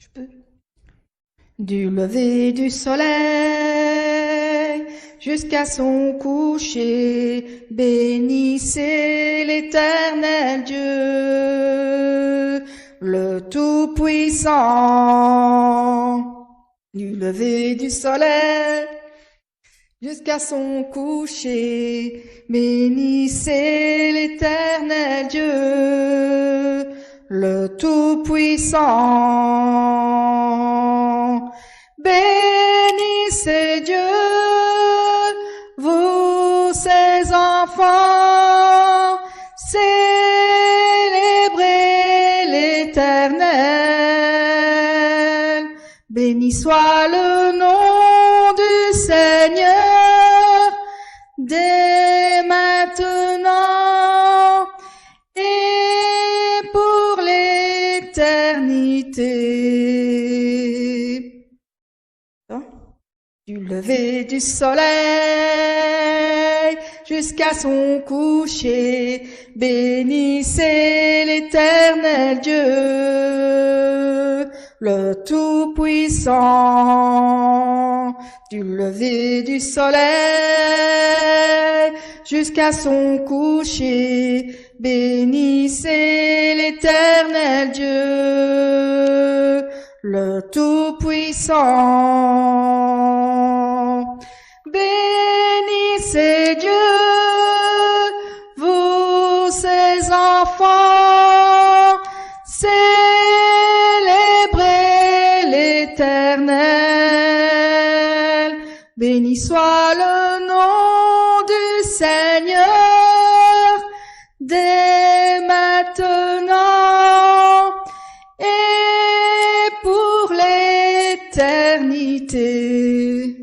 Je peux. Du lever du soleil jusqu'à son coucher, bénissez l'Éternel Dieu, le Tout-Puissant. Du lever du soleil jusqu'à son coucher, bénissez l'Éternel Dieu, le Tout-Puissant. Bénissez Dieu, vous ses enfants, célébrez l'Éternel. Béni soit le nom du Seigneur, dès maintenant et pour l'éternité. Du lever du soleil jusqu'à son coucher, bénissez l'Éternel Dieu, le Tout-Puissant. Du lever du soleil jusqu'à son coucher, bénissez l'Éternel Dieu, le Tout-Puissant. Bénissez Dieu, vous ses enfants, célébrez l'Éternel. Béni soit le nom du Seigneur, dès maintenant et pour l'éternité.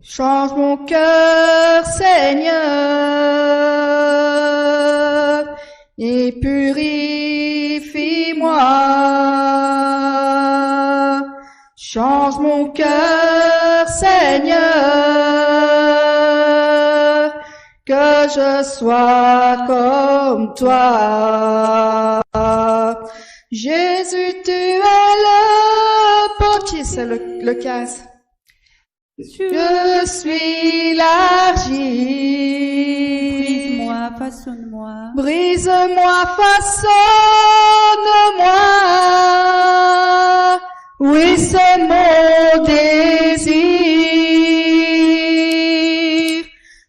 Change mon cœur, Seigneur, et purifie-moi. Change mon cœur, Seigneur, que je sois comme toi. Jésus, tu es le portier, c'est le 15. Je suis l'argile. Brise-moi, façonne-moi. Brise-moi, façonne-moi. Oui, c'est mon désir.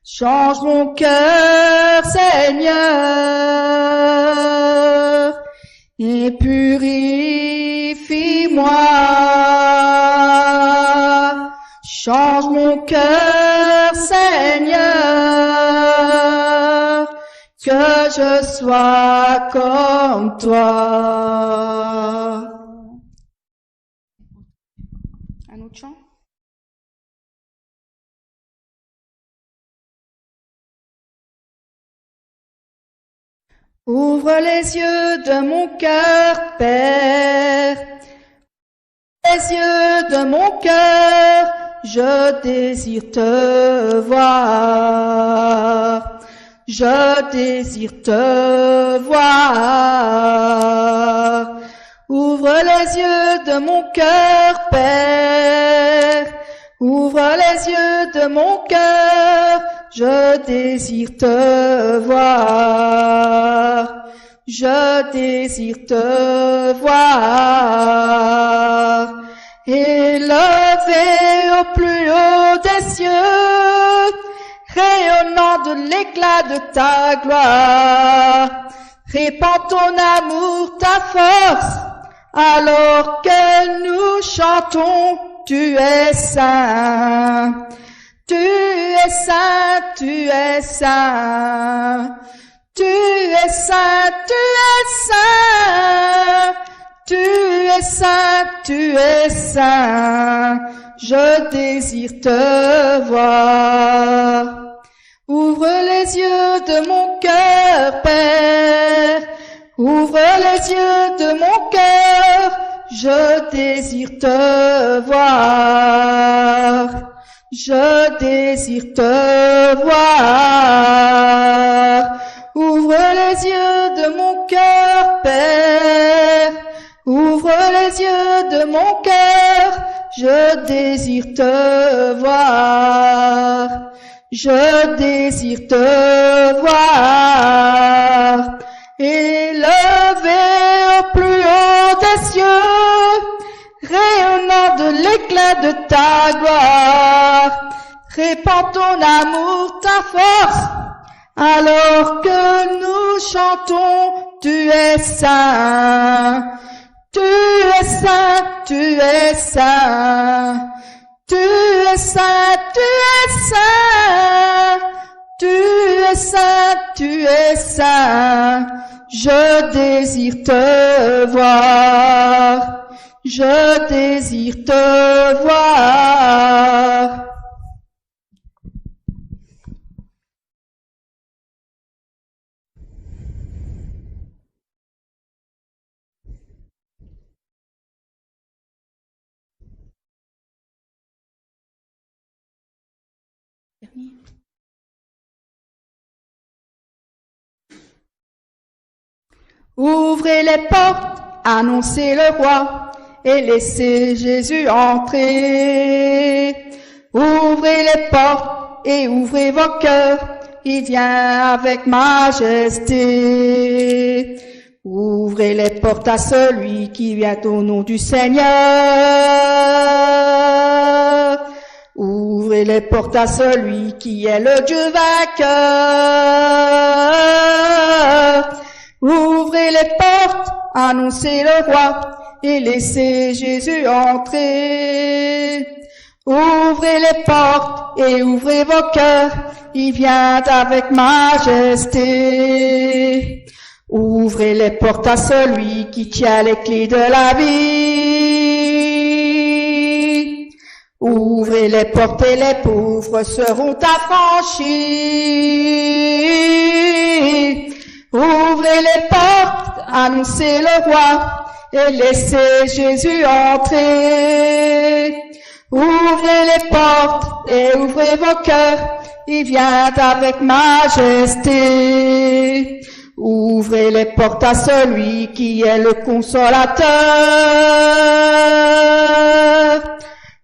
Change mon cœur, Seigneur, et purifie-moi. Change mon cœur, Seigneur, que je sois comme toi. Un autre chant? Ouvre les yeux de mon cœur, Père, les yeux de mon cœur, je désire te voir, je désire te voir. Ouvre les yeux de mon cœur, Père, ouvre les yeux de mon cœur, je désire te voir, je désire te voir. Élevé au plus haut des cieux, rayonnant de l'éclat de ta gloire, répands ton amour, ta force, alors que nous chantons, tu es saint, tu es saint, tu es saint, tu es saint, tu es saint, tu es saint, tu es saint, je désire te voir. Ouvre les yeux de mon cœur, Père, ouvre les yeux de mon cœur, je désire te voir. je désire te voir. Ouvre les yeux de mon cœur, Père. Ouvre les yeux de mon cœur, je désire te voir. Je désire te voir. Élevé au plus haut des cieux, rayonnant de l'éclat de ta gloire, répands ton amour, ta force, alors que nous chantons, tu es saint, tu es saint, tu es saint, tu es saint, tu es saint, tu es saint, tu es saint, je désire te voir, je désire te voir. Ouvrez les portes, annoncez le roi, et laissez Jésus entrer. Ouvrez les portes et ouvrez vos cœurs, il vient avec majesté. Ouvrez les portes à celui qui vient au nom du Seigneur. Ouvrez les portes à celui qui est le Dieu vainqueur. Ouvrez les portes, annoncez le roi, et laissez Jésus entrer. Ouvrez les portes et ouvrez vos cœurs, il vient avec majesté. Ouvrez les portes à celui qui tient les clés de la vie. Ouvrez les portes et les pauvres seront affranchis. Ouvrez les portes, annoncez le roi, et laissez Jésus entrer. Ouvrez les portes et ouvrez vos cœurs, il vient avec majesté. Ouvrez les portes à celui qui est le consolateur.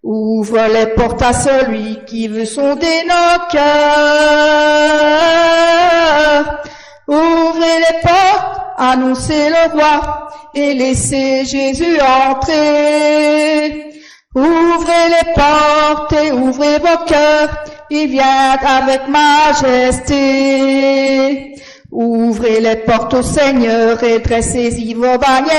Ouvre les portes à celui qui veut sonder nos cœurs. Ouvrez les portes, annoncez le roi, et laissez Jésus entrer. Ouvrez les portes et ouvrez vos cœurs, il vient avec majesté. Ouvrez les portes au Seigneur et dressez-y vos bannières.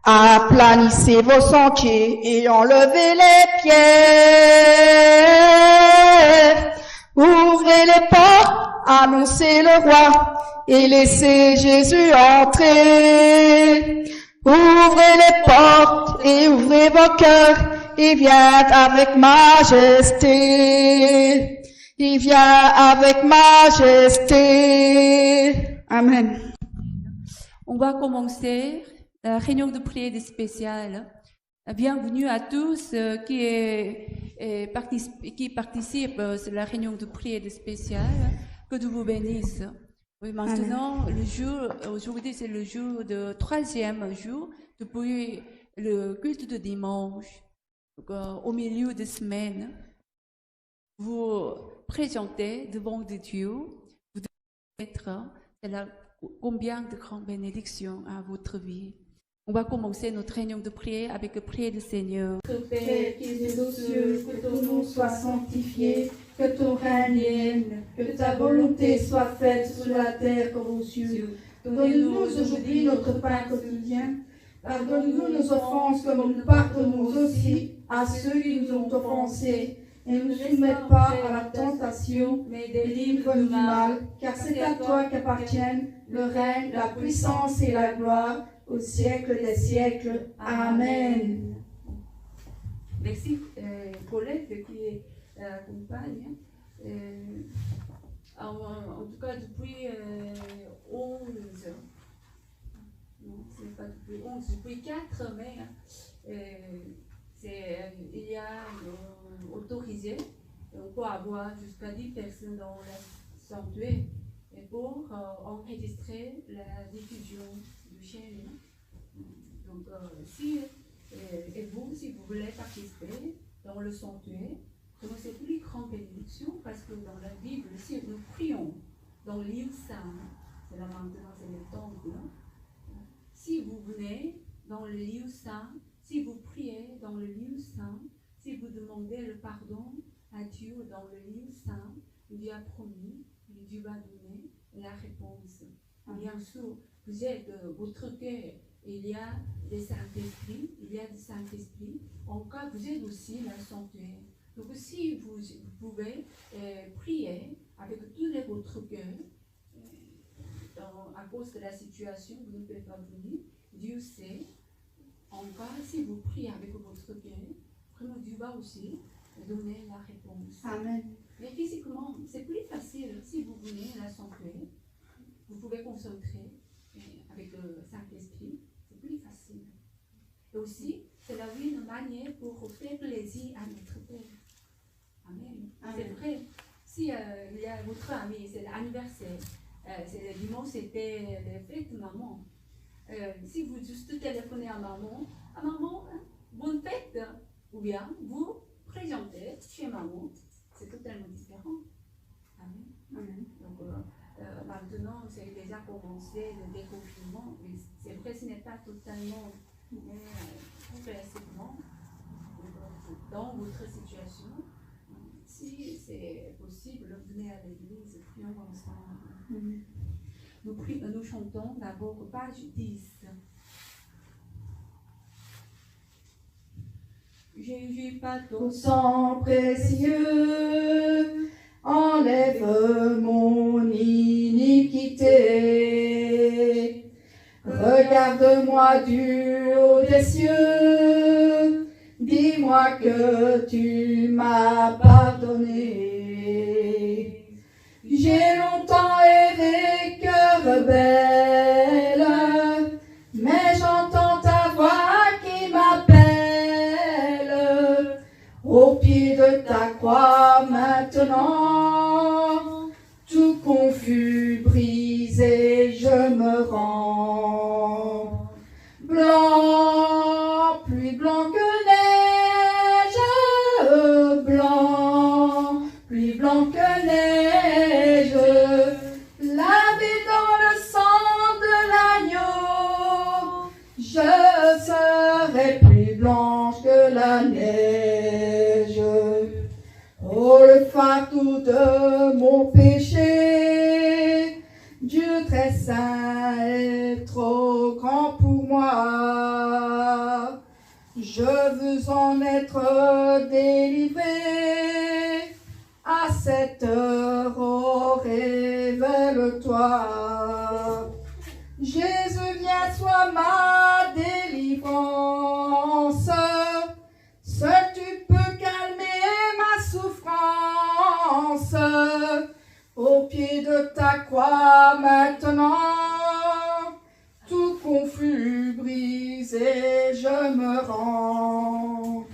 Aplanissez vos sentiers et enlevez les pierres. Ouvrez les portes, annoncez le roi, et laissez Jésus entrer. Ouvrez les portes et ouvrez vos cœurs, il vient avec majesté. Il vient avec majesté. Amen. On va commencer la réunion de prière spéciale. Bienvenue à tous qui participent à la réunion de prière spéciale. Que Dieu vous bénisse. Oui, maintenant, aujourd'hui c'est le jour de troisième jour depuis le culte de dimanche. Donc, au milieu de semaine, vous présentez devant Dieu, vous devez être combien de grandes bénédictions à votre vie. On va commencer notre réunion de prière avec la prière du Seigneur. Notre Père qui es aux cieux, que ton nom soit sanctifié, que ton règne vienne, que ta volonté soit faite sur la terre comme aux cieux. Donne-nous aujourd'hui notre pain quotidien. Pardonne-nous nos offenses comme nous pardonnons aussi à ceux qui nous ont offensés. Et ne nous soumets pas à la tentation, mais délivre-nous du mal, car c'est à toi qu'appartiennent le règne, la puissance et la gloire, au siècle des siècles. Amen. Merci Colette qui accompagne. En tout cas depuis 11, non c'est pas depuis 11, depuis 4 mai, il y a autorisé, on peut avoir jusqu'à 10 personnes dans le sanctuaire et pour enregistrer la diffusion du chaîne. Donc, si vous voulez participer dans le sanctuaire, c'est une plus grande bénédiction parce que dans la Bible, si nous prions dans le lieu saint, c'est là maintenant, c'est le temple. Si vous venez dans le lieu saint, si vous priez dans le lieu saint, si vous demandez le pardon à Dieu dans le lieu saint, Dieu a promis, et Dieu va donner la réponse. Bien sûr, vous êtes votre cœur, il y a des Saint-Esprit, en cas vous êtes aussi la sanctuaire. Donc si vous pouvez prier avec tout votre cœur, à cause de la situation, vous ne pouvez pas venir, Dieu sait, en cas si vous priez avec votre cœur, vraiment Dieu va aussi donner la réponse. Amen. Mais physiquement, c'est plus facile si vous venez à la sanctuaire, vous pouvez concentrer avec le Saint-Esprit, c'est plus facile. Et aussi, c'est une manière pour faire plaisir à notre Père. Amen. C'est vrai. Si il y a votre ami, c'est l'anniversaire, c'est le dimanche, c'était les fêtes de maman. Si vous juste téléphonez à maman, bonne fête, ou bien vous présentez chez maman, c'est totalement différent. Amen. Amen. Donc maintenant, c'est déjà commencé le déconfinement, mais c'est vrai, ce n'est pas totalement progressivement dans votre situation. Si c'est possible, venez à l'église, prions ensemble. Nous chantons d'abord page 10. Jésus, pas ton sang précieux, enlève mon iniquité. Regarde-moi du haut des cieux, dis-moi que tu m'as pardonné. J'ai longtemps erré, cœur rebelle, mais j'entends ta voix qui m'appelle. Au pied de ta croix maintenant, tout confus, brisé, je me rends. Blanc, plus blanc que neige, blanc, plus blanc que neige, lavé dans le sang de l'agneau, je serai plus blanche que la neige. Oh, le fardeau de mon péché, Dieu très saint est trop grand pour moi. Je veux en être délivré. À cette heure, oh, révèle-toi. Jésus, viens, sois ma délivrance. Seul tu peux calmer ma souffrance. Au pied de ta croix maintenant, tout confus, brisé, je me rends.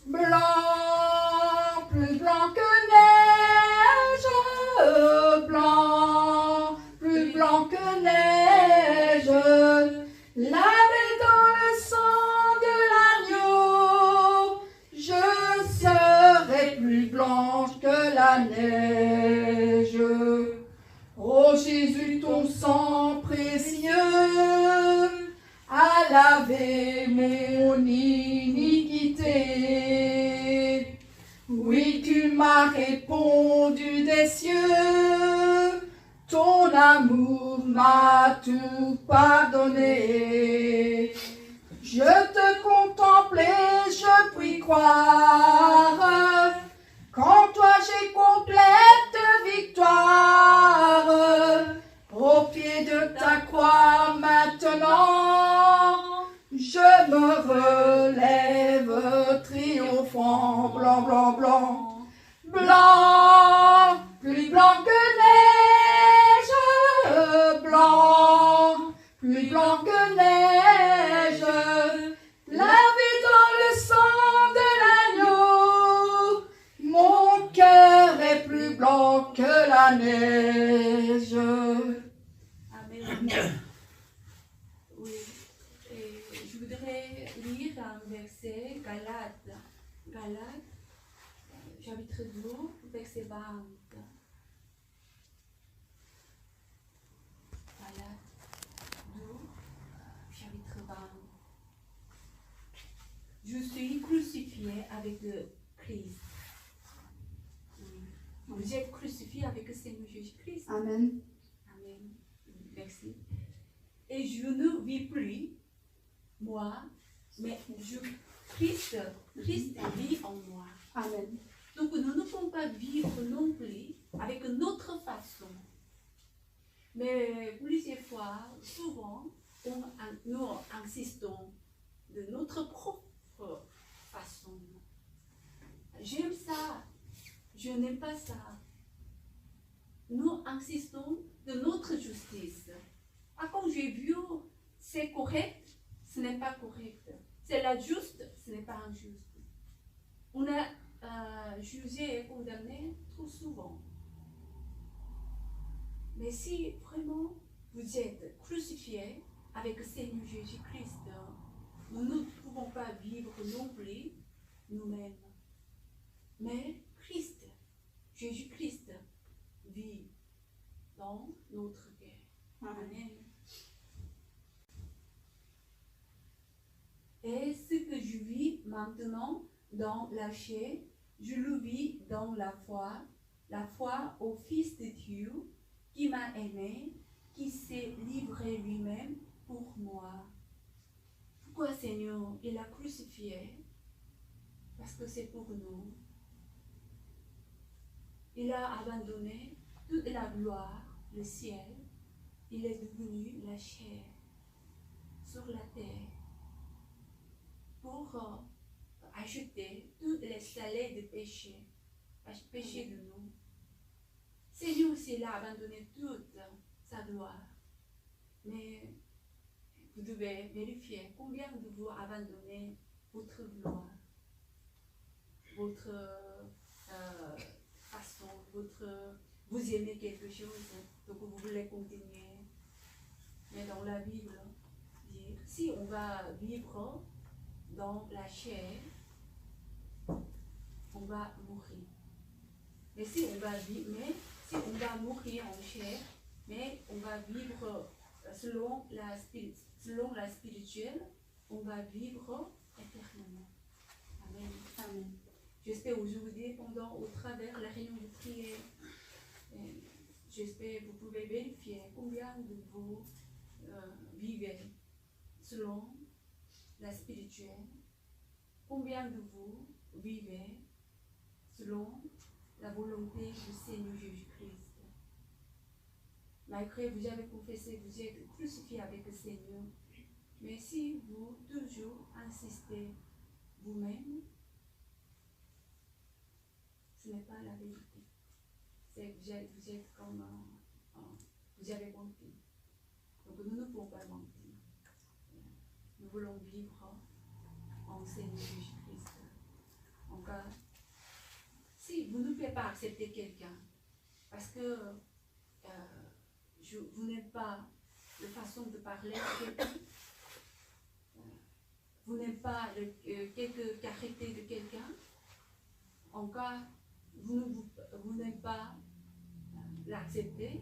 Blanc, plus blanc que neige, blanc, plus blanc que neige, lavé dans le sang de l'agneau, je serai plus blanche que la neige. Oh Jésus, ton sang précieux a lavé mon iniquité. Oui, tu m'as répondu des cieux, ton amour m'a tout pardonné. Je te contemple et je puis croire qu'en toi j'ai complète victoire. Au pied de ta croix maintenant, je me relève triomphant. Blanc, blanc, blanc, blanc, plus blanc que neige, blanc, plus blanc que neige, lavé dans le sang plus blanc que la neige. Amen. Oui. Et je voudrais lire un verset, Galates, chapitre 2, verset 20. Galates 2, chapitre 20. Je suis crucifié avec le Christ. Oui. Vous êtes crucifié avec le Seigneur Jésus-Christ. Amen. Amen. Merci. Et je ne vis plus, moi, mais Christ vit en moi. Amen. Donc nous ne pouvons pas vivre non plus avec notre façon. Mais plusieurs fois, souvent, nous insistons de notre propre façon. J'aime ça, je n'aime pas ça. Nous insistons de notre justice. Quand j'ai vu, c'est correct, ce n'est pas correct. C'est la juste, ce n'est pas injuste. On a jugé et condamné trop souvent. Mais si vraiment vous êtes crucifié avec le Seigneur Jésus-Christ, nous ne pouvons pas vivre non plus nous-mêmes. Mais Christ, Jésus-Christ, vit dans notre cœur. Amen. Et ce que je vis maintenant dans la chair, je le vis dans la foi au Fils de Dieu qui m'a aimé, qui s'est livré lui-même pour moi. Pourquoi Seigneur, il a crucifié? Parce que c'est pour nous. Il a abandonné toute la gloire, le ciel. Il est devenu la chair sur la terre pour acheter toutes les salaires de péché de nous. Seigneur aussi, il a abandonné toute sa gloire. Mais vous devez vérifier combien de vous abandonnez votre gloire, votre façon, vous aimez quelque chose, donc vous voulez continuer. Mais dans la Bible, dit, si on va vivre dans la chair, on va mourir. Mais si on va mourir en chair, mais on va vivre selon la spirituelle, on va vivre éternellement. Amen. Amen. J'espère aujourd'hui, au travers la réunion de prière, j'espère que vous pouvez vérifier combien de vous vivez selon la spirituelle, combien de vous vivez selon la volonté du Seigneur Jésus-Christ. Malgré vous avez confessé, vous êtes crucifié avec le Seigneur, mais si vous toujours insistez vous-même, ce n'est pas la vérité. C'est que vous êtes comme vous avez menti. Donc nous ne pouvons pas mentir. Nous voulons vivre en Seigneur Jésus-Christ. Encore, si vous ne pouvez pas accepter quelqu'un, parce que vous n'aimez pas la façon de parler de quelqu'un, vous n'aimez pas quelques qualités de quelqu'un, encore, vous n'aimez pas l'accepter.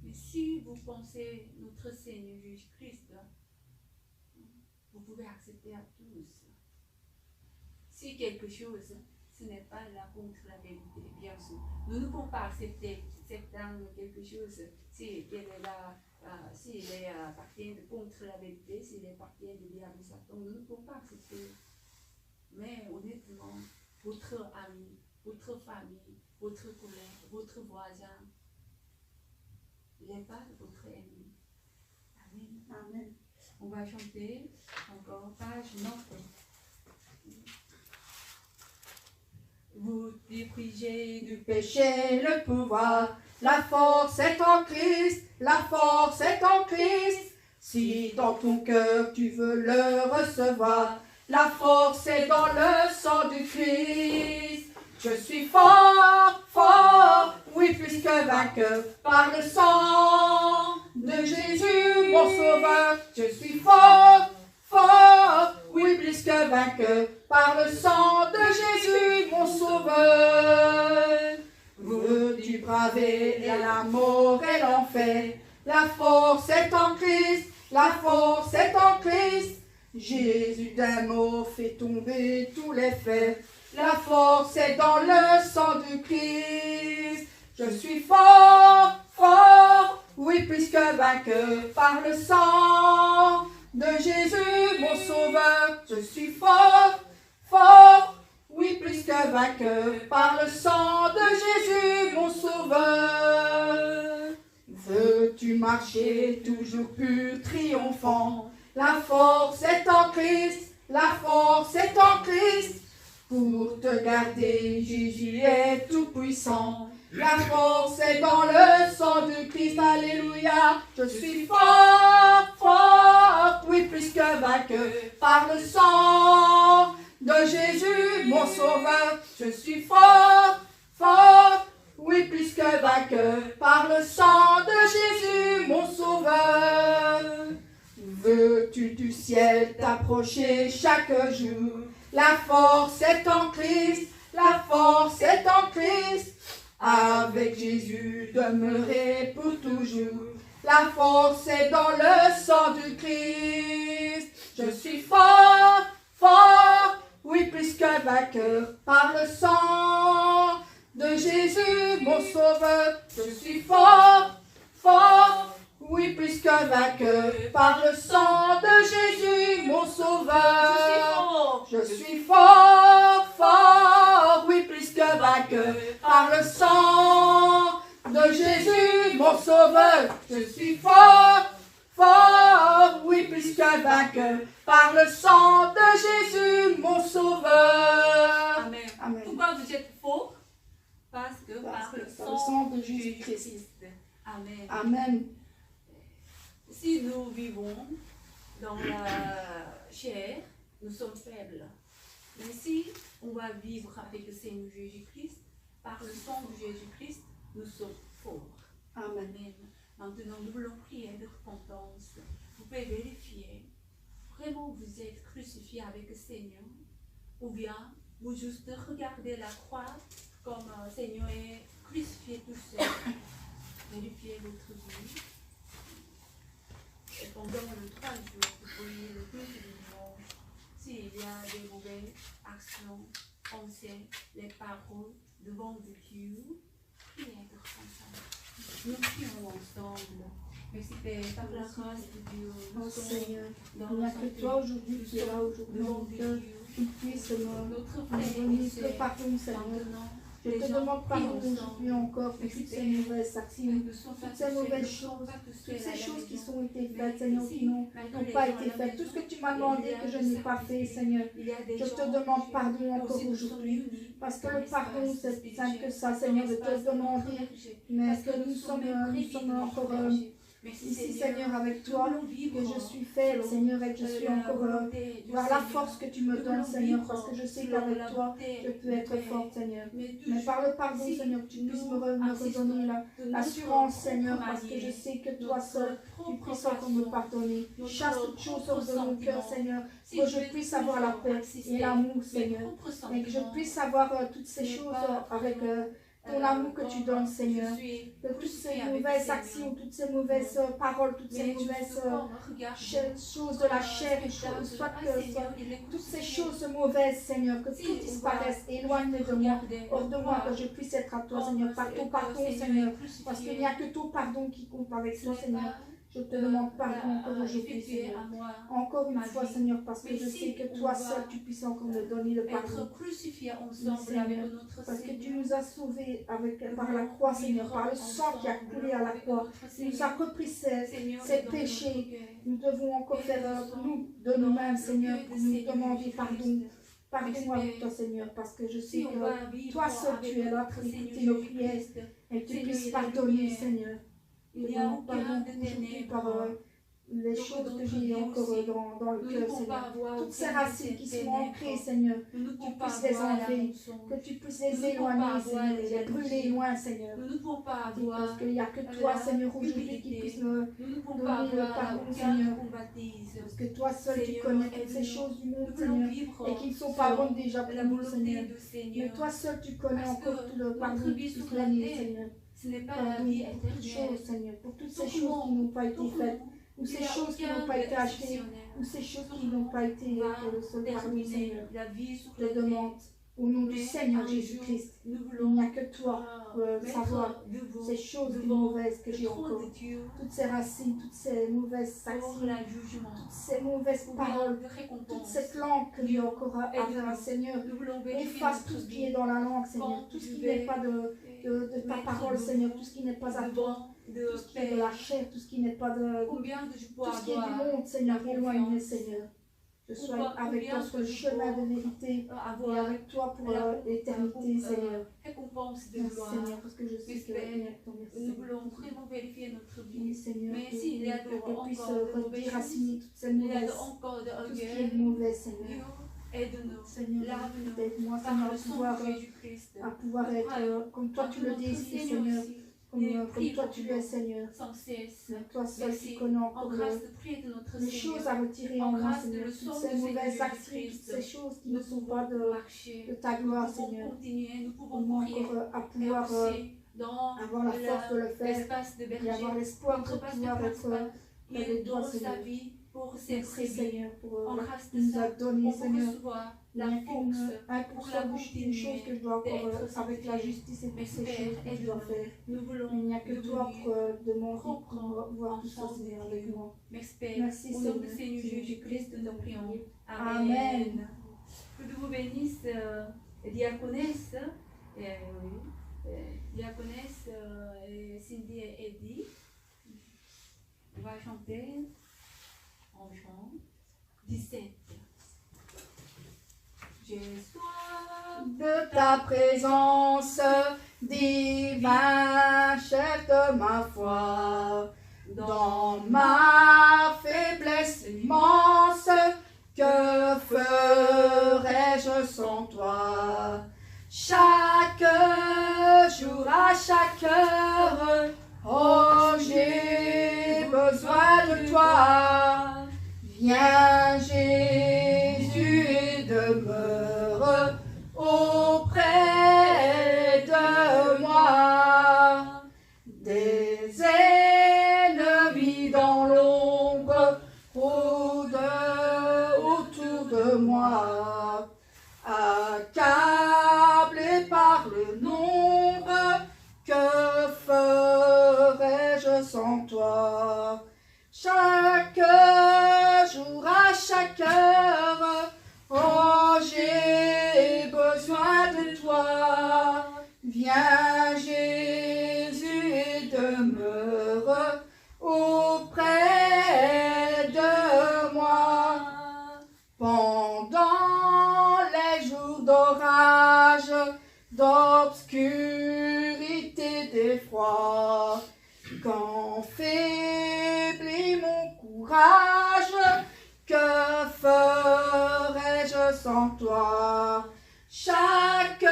Mais si vous pensez notre Seigneur Jésus-Christ, vous pouvez accepter à tous. Si quelque chose, ce n'est pas là contre la vérité, bien sûr. Nous ne pouvons pas accepter quelque chose s'il appartient contre la vérité, s'il appartient du diable Satan. Nous ne pouvons pas accepter. Mais honnêtement, votre ami, votre famille, votre collègue, votre voisin, il n'est pas votre ennemi. Amen. Amen. On va chanter encore page 9. Vous dépouillez Du péché, le pouvoir, la force est en Christ, la force est en Christ. Si dans ton cœur tu veux le recevoir, la force est dans le sang du Christ. Je suis fort, fort. fort, oui, plus que vainqueur, par le sang de Jésus, mon sauveur. Je suis fort, fort, oui, plus que vainqueur, par le sang de Jésus, mon sauveur. Veux-tu braver la mort et l'enfer? La force est en Christ, la force est en Christ. Jésus d'un mot fait tomber tous les fers. La force est dans le sang du Christ. Je suis fort, fort, oui, plus que vainqueur, par le sang de Jésus, mon sauveur. Je suis fort, fort, oui, plus que vainqueur, par le sang de Jésus, mon sauveur. Veux-tu marcher toujours pur, triomphant? La force est en Christ, la force est en Christ. Pour te garder, Jésus est tout puissant. La force est dans le sang du Christ, alléluia. Je suis fort, fort, oui, plus que vainqueur, par le sang de Jésus, mon sauveur. Je suis fort, fort, oui, plus que vainqueur, par le sang de Jésus, mon sauveur. Veux-tu du ciel t'approcher chaque jour? La force est en Christ, la force est en Christ. Avec Jésus demeurer pour toujours. La force est dans le sang du Christ. Je suis fort, fort, oui, plus que vainqueur, par le sang de Jésus, mon sauveur. Je suis fort, fort, oui, plus que vainqueur, par le sang de Jésus, mon sauveur. Je suis fort, fort, oui, plus que vainqueur, par le sang de Jésus, mon sauveur. Je suis fort, fort, oui, plus que vainqueur, par le sang de Jésus, mon sauveur. Amen. Amen. Pourquoi vous êtes fort? Parce que par le sang de Jésus-Christ. Amen. Amen. Si nous vivons dans la chair, nous sommes faibles. Mais si on va vivre avec le Seigneur Jésus-Christ, par le sang de Jésus-Christ, nous sommes forts. Amen. Amen. Maintenant, nous voulons prier de repentance. Vous pouvez vérifier. Vraiment, vous êtes crucifié avec le Seigneur. Ou bien, vous juste regardez la croix comme le Seigneur est crucifié tout seul. Vérifiez votre vie. Et pendant le 3 jours, vous voyez le culte du dimanche, s'il y a des mauvaises actions, pensées, les paroles devant Dieu, priez de repentance. Nous prions ensemble. Merci Père, par la grâce de Dieu. Oh Seigneur, dans il n'y a notre que toi aujourd'hui qui est là aujourd'hui devant dans Dieu. cœur, qui puisse Notre nous frère donner et ce sœur, pardon, Seigneur. maintenant, Je te demande pardon aujourd'hui encore pour toutes ces mauvaises actions, toutes ces mauvaises choses, toutes ces choses qui sont été faites, Seigneur, qui n'ont pas été faites. Tout ce que tu m'as demandé que je n'ai pas fait, Seigneur, je te demande pardon encore aujourd'hui. Parce que le pardon, c'est simple que ça, Seigneur, de te demander, mais que nous sommes encore ici, Seigneur, avec toi, que je suis faible, Seigneur, et que je suis encore voir la force que tu me donnes, Seigneur, parce que je sais qu'avec toi, je peux être forte, Seigneur. Mais par le pardon, Seigneur, que tu puisses me redonner l'assurance, Seigneur, parce que je sais que toi seul, tu puisses encore me pardonner. Chasse toutes choses hors de mon cœur, Seigneur, que je puisse avoir la paix et l'amour, Seigneur, et que je puisse avoir toutes ces choses avec ton amour que tu donnes, Seigneur, de toutes ces mauvaises actions, toutes ces mauvaises paroles, toutes ces mauvaises choses de la chair, soit que toutes ces choses mauvaises, Seigneur, que tout disparaisse, éloigne de moi, hors de moi, que je puisse être à toi, Seigneur, par ton pardon, Seigneur, parce qu'il n'y a que ton pardon qui compte avec toi, Seigneur. Je te demande pardon encore aujourd'hui, Seigneur. Encore une fois, Seigneur, parce que je sais que toi seul, tu puisses encore me donner le pardon. Seigneur, parce que tu nous as sauvés par la croix, Seigneur, par le sang qui a coulé à la croix. Tu nous as repris ces péchés. Nous devons encore faire nous de nous-mêmes, Seigneur, pour nous demander pardon. Pardonne-moi pour toi, Seigneur, parce que je sais que toi seul, tu es là pour écouter nos prières et que tu puisses pardonner, Seigneur. Il n'y a aucun les choses que j'ai encore dans le cœur, Seigneur. Toutes ces racines qui sont ancrées, Seigneur, que tu puisses les enlever, que tu puisses les éloigner, Seigneur, les brûler loin, Seigneur. Parce qu'il n'y a que toi, Seigneur, aujourd'hui qui puisse me donner le pardon, Seigneur. Parce que toi seul, tu connais toutes ces choses du monde, Seigneur, et qui ne sont pas bonnes déjà pour nous, Seigneur. Mais toi seul, tu connais encore tout le pardon que tu puisses donner, Seigneur. Ce n'est pas Pardon la vie pour toutes éternelle. choses, Seigneur, pour toutes ces choses qui n'ont pas été faites, ou ces choses qui n'ont pas été achetées, ou ces choses qui n'ont pas été pour le seul pardon, Seigneur. Je te demande, au nom du Seigneur Jésus-Christ, il n'y a que toi pour savoir ces choses mauvaises que j'ai encore, toutes ces racines, toutes ces mauvaises actions, toutes ces mauvaises paroles, toute cette langue que j'ai encore à Seigneur. Efface tout ce qui est dans la langue, Seigneur, tout ce qui n'est pas de ta parole, Seigneur, tout ce qui n'est pas à toi, tout ce qui est de la chair, tout ce qui n'est pas de... tout ce qui est du monde, Seigneur, éloigne-les, Seigneur. Je sois avec toi sur le chemin de vérité et avec toi pour l'éternité, Seigneur. Récompense de Merci, gloire. Seigneur, parce que je sais que Nous voulons vraiment vérifier notre vie. oui, Seigneur, Mais s'il y a que puisse encore de déraciner toutes ces Il y a mauvaises, encore de tout ce qui est orgueil. mauvais, Seigneur. Dieu, aide-nous. Seigneur, Lave-nous aide-moi, par Seigneur, le sang de Jésus-Christ. à pouvoir être comme toi tu le désires, Seigneur, comme toi tu es, Seigneur. Sans cesse. Toi seul Merci. tu connais encore Embrasse le prix de notre les Seigneur. choses à retirer en moi, Embrasse Seigneur, le toutes sang ces de mauvaises Seigneur actions, toutes Jésus-Christ. ces choses qui Nous ne sont pouvons pas de marcher. ta gloire, Nous pouvons Seigneur. continuer. Nous Pour pouvons moi courir. encore à Et pouvoir aussi dans avoir la force de le faire l'espace de et berger. avoir l'espoir de Notre pasteur pouvoir être principal, avec il toi, donne sa Seigneur. vie pour ses Merci, brebis. Seigneur, pour Embrasse tu nous ça as donné, pour Seigneur. recevoir Il la n'y a qu'une force pour la 1% d'une chose que je dois encore d'être avec la sanctifié. justice et toutes Mais ces choses que je dois faire. Nous voulons Il n'y a que toi devenir pour demander, pour comprendre voir tout ça, ensemble Seigneur, de avec Dieu. moi. Merci, Merci, au nom de Seigneur. Seigneur Seigneur Jésus-Christ, nous prions. Amen. Que Dieu vous bénisse, diaconesse, diaconesse Cindy et Eddie. On va chanter en chant 17. J'ai soif De ta présence, divin chef de ma foi, dans ma faiblesse immense, que ferais-je sans toi? Chaque jour, à chaque heure, oh, j'ai besoin de toi. Viens, Jésus, et demeure auprès de moi. Des ennemis dans l'ombre rôdent autour de moi, accablé par le nombre, que ferais-je sans toi? Chaque jour, à chaque heure, oh, j'ai besoin de toi. Viens, Jésus, et demeure auprès de moi. Pendant les jours d'orage, d'obscurité, d'effroi, quand faiblit mon courage, que ferais-je sans toi? Chaque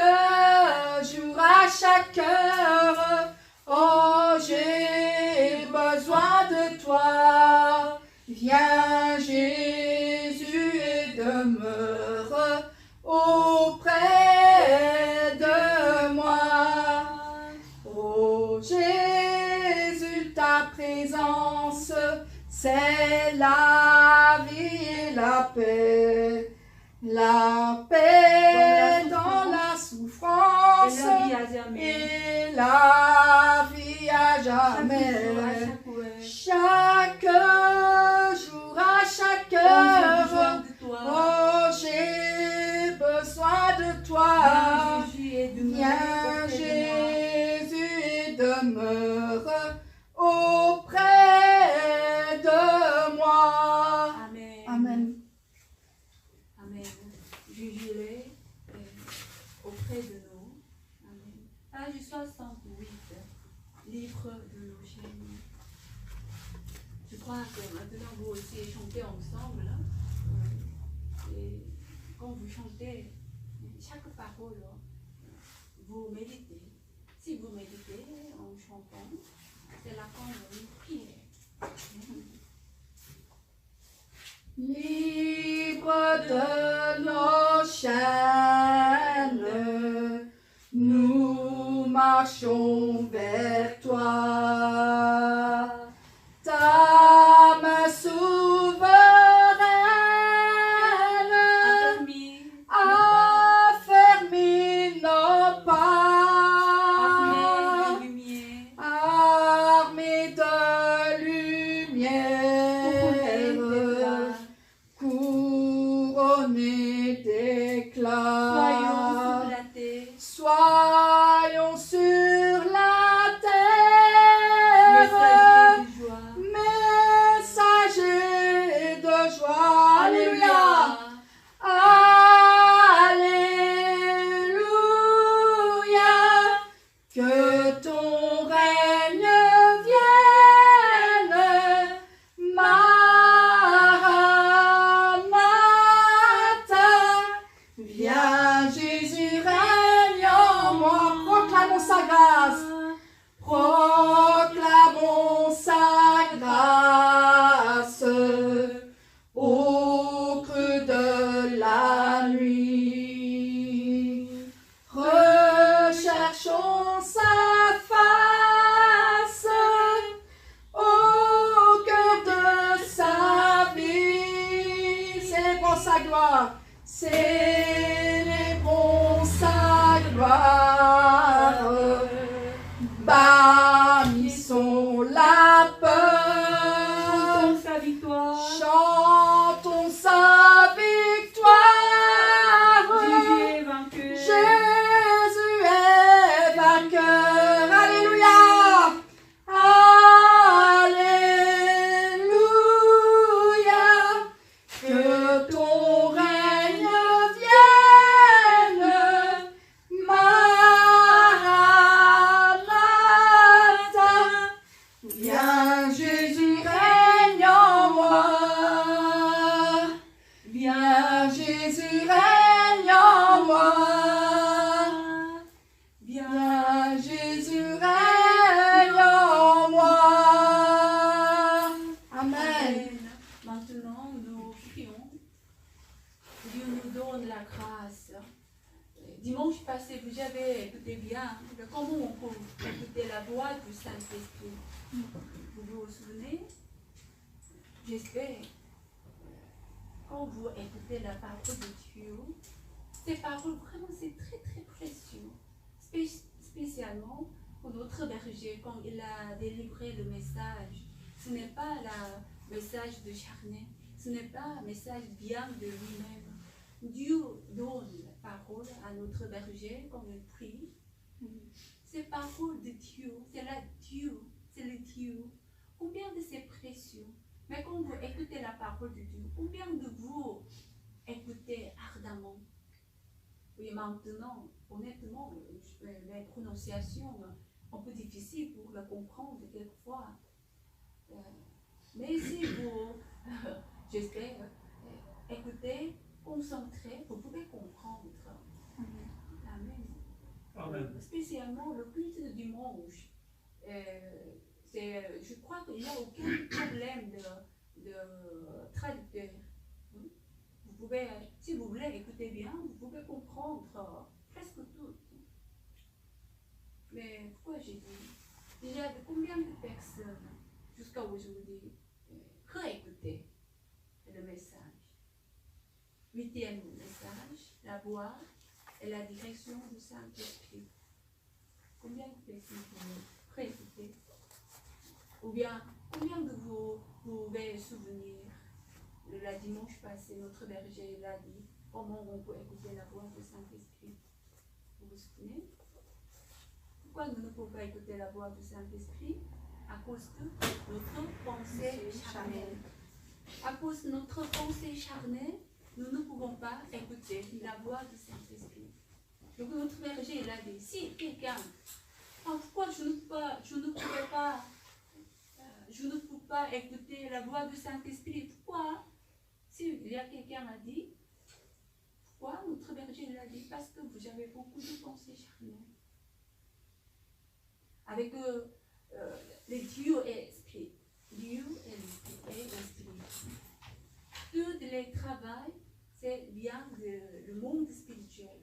jour, à chaque heure, oh, j'ai besoin de toi. Viens, Jésus, et demeure auprès de moi. Oh, Jésus, ta présence, c'est la vie et la paix. La paix dans la souffrance et la vie à jamais. Chaque jour, à chaque heure, oh, j'ai besoin de toi. Viens, Jésus, et demeure auprès de moi. Amen. Amen. Amen. Jésus est auprès de nous. Amen. Page 68, livre de nos chaînes. Je crois que maintenant vous aussi chantez ensemble. Hein. Et quand vous chantez, chaque parole, vous méditez. Si vous méditez en chantant, c'est là qu'on vous priez. Libre de nos chaînes, nous marchons vers toi. Ta main souveraine affermit nos pas. Armée de lumière, couronnée d'éclat. Soyons sur la terre, messagers de joie. Alléluia. Alléluia. Que ton règne vienne, Maranatha. Viens Jésus, règne en moi. Proclamons sa grâce. Proclamons sa grâce au creux de la nuit. Recherchons sa face au cœur de sa vie. Célébrons sa gloire. Célébrons sa gloire. Bannissons la peur. Sa victoire. Chantons sa victoire. Jésus est vainqueur. Jésus est vainqueur. Alléluia. Alléluia. Que ton règne vienne, Maranatha. Viens Jésus, règne en moi. Viens Jésus, règne en moi. Viens Jésus, règne en moi. Amen. Maintenant, nous prions. Dieu nous donne la grâce. Dimanche passé, vous avez écouté bien comment on peut écouter la voix du Saint-Esprit. Vous vous souvenez? J'espère. Quand vous écoutez la parole de Dieu, ces paroles, vraiment, c'est très très précieux. Spécialement pour notre berger, quand il a délivré le message. Ce n'est pas le message de charnel, ce n'est pas un message bien de lui-même. Dieu donne la parole à notre berger quand il prie. Ces paroles de Dieu, c'est le Dieu. Combien de c'est précieux. Mais quand vous écoutez la parole de Dieu, combien de vous écoutez ardemment? Oui, maintenant, honnêtement, les prononciations un peu difficiles pour le comprendre quelquefois. Mais si vous, j'espère, écoutez, concentrez, vous pouvez comprendre. Amen. Amen. Spécialement le culte de dimanche. Je crois qu'il n'y a aucun problème de traducteur. Vous pouvez, si vous voulez écouter bien, vous pouvez comprendre presque tout. Mais pourquoi j'ai dit? Il y a combien de personnes jusqu'à aujourd'hui réécouter le message? 8e message, la voix et la direction du Saint-Esprit. Combien de personnes vous réécouter? Ou bien, combien de vous pouvez souvenir de la dimanche passé, notre berger l'a dit, comment on peut écouter la voix du Saint-Esprit? Vous vous souvenez? Pourquoi nous ne pouvons pas écouter la voix du Saint-Esprit? À cause de notre pensée charnelle. À cause de notre pensée charnelle, nous ne pouvons pas écouter la voix du Saint-Esprit. Donc notre berger l'a dit, si quelqu'un, pourquoi je ne peux pas écouter la voix du Saint-Esprit. Pourquoi? S'il y a quelqu'un a dit, pourquoi notre berger l'a dit? Parce que vous avez beaucoup de pensées charnelles. Avec les dieux et l'esprit. Dieu et l'esprit. Tout le travail, c'est bien le monde spirituel.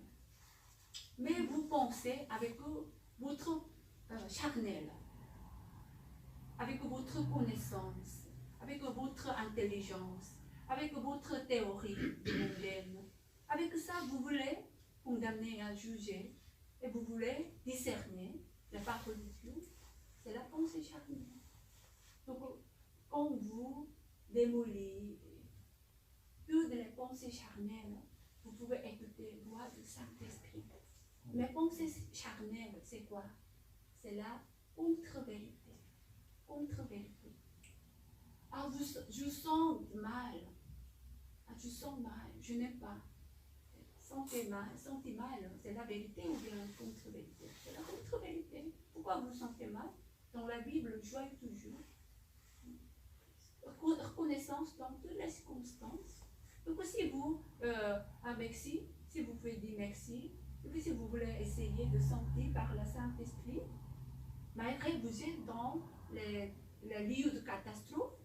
Mais vous pensez avec votre charnel, avec votre connaissance, avec votre intelligence, avec votre théorie mondaine. Avec ça, vous voulez condamner à juger et vous voulez discerner la parole de Dieu. C'est la pensée charnelle. Donc, quand vous démolissez toutes les pensées charnelles, vous pouvez écouter la voix du Saint-Esprit. Mais pensées charnelles, c'est quoi? C'est la contre-vérité. Contre-vérité. Ah, je sens mal. Ah, je sens mal. Je n'aime pas. Sentez mal, c'est la vérité ou bien la contre-vérité? C'est la contre-vérité. Pourquoi vous sentez mal? Dans la Bible, joyeux toujours. Reconnaissance dans toutes les circonstances. Donc si vous, merci, si vous pouvez dire merci, et puis si vous voulez essayer de sentir par le Saint-Esprit, malgré que vous êtes dans les lieux de catastrophe,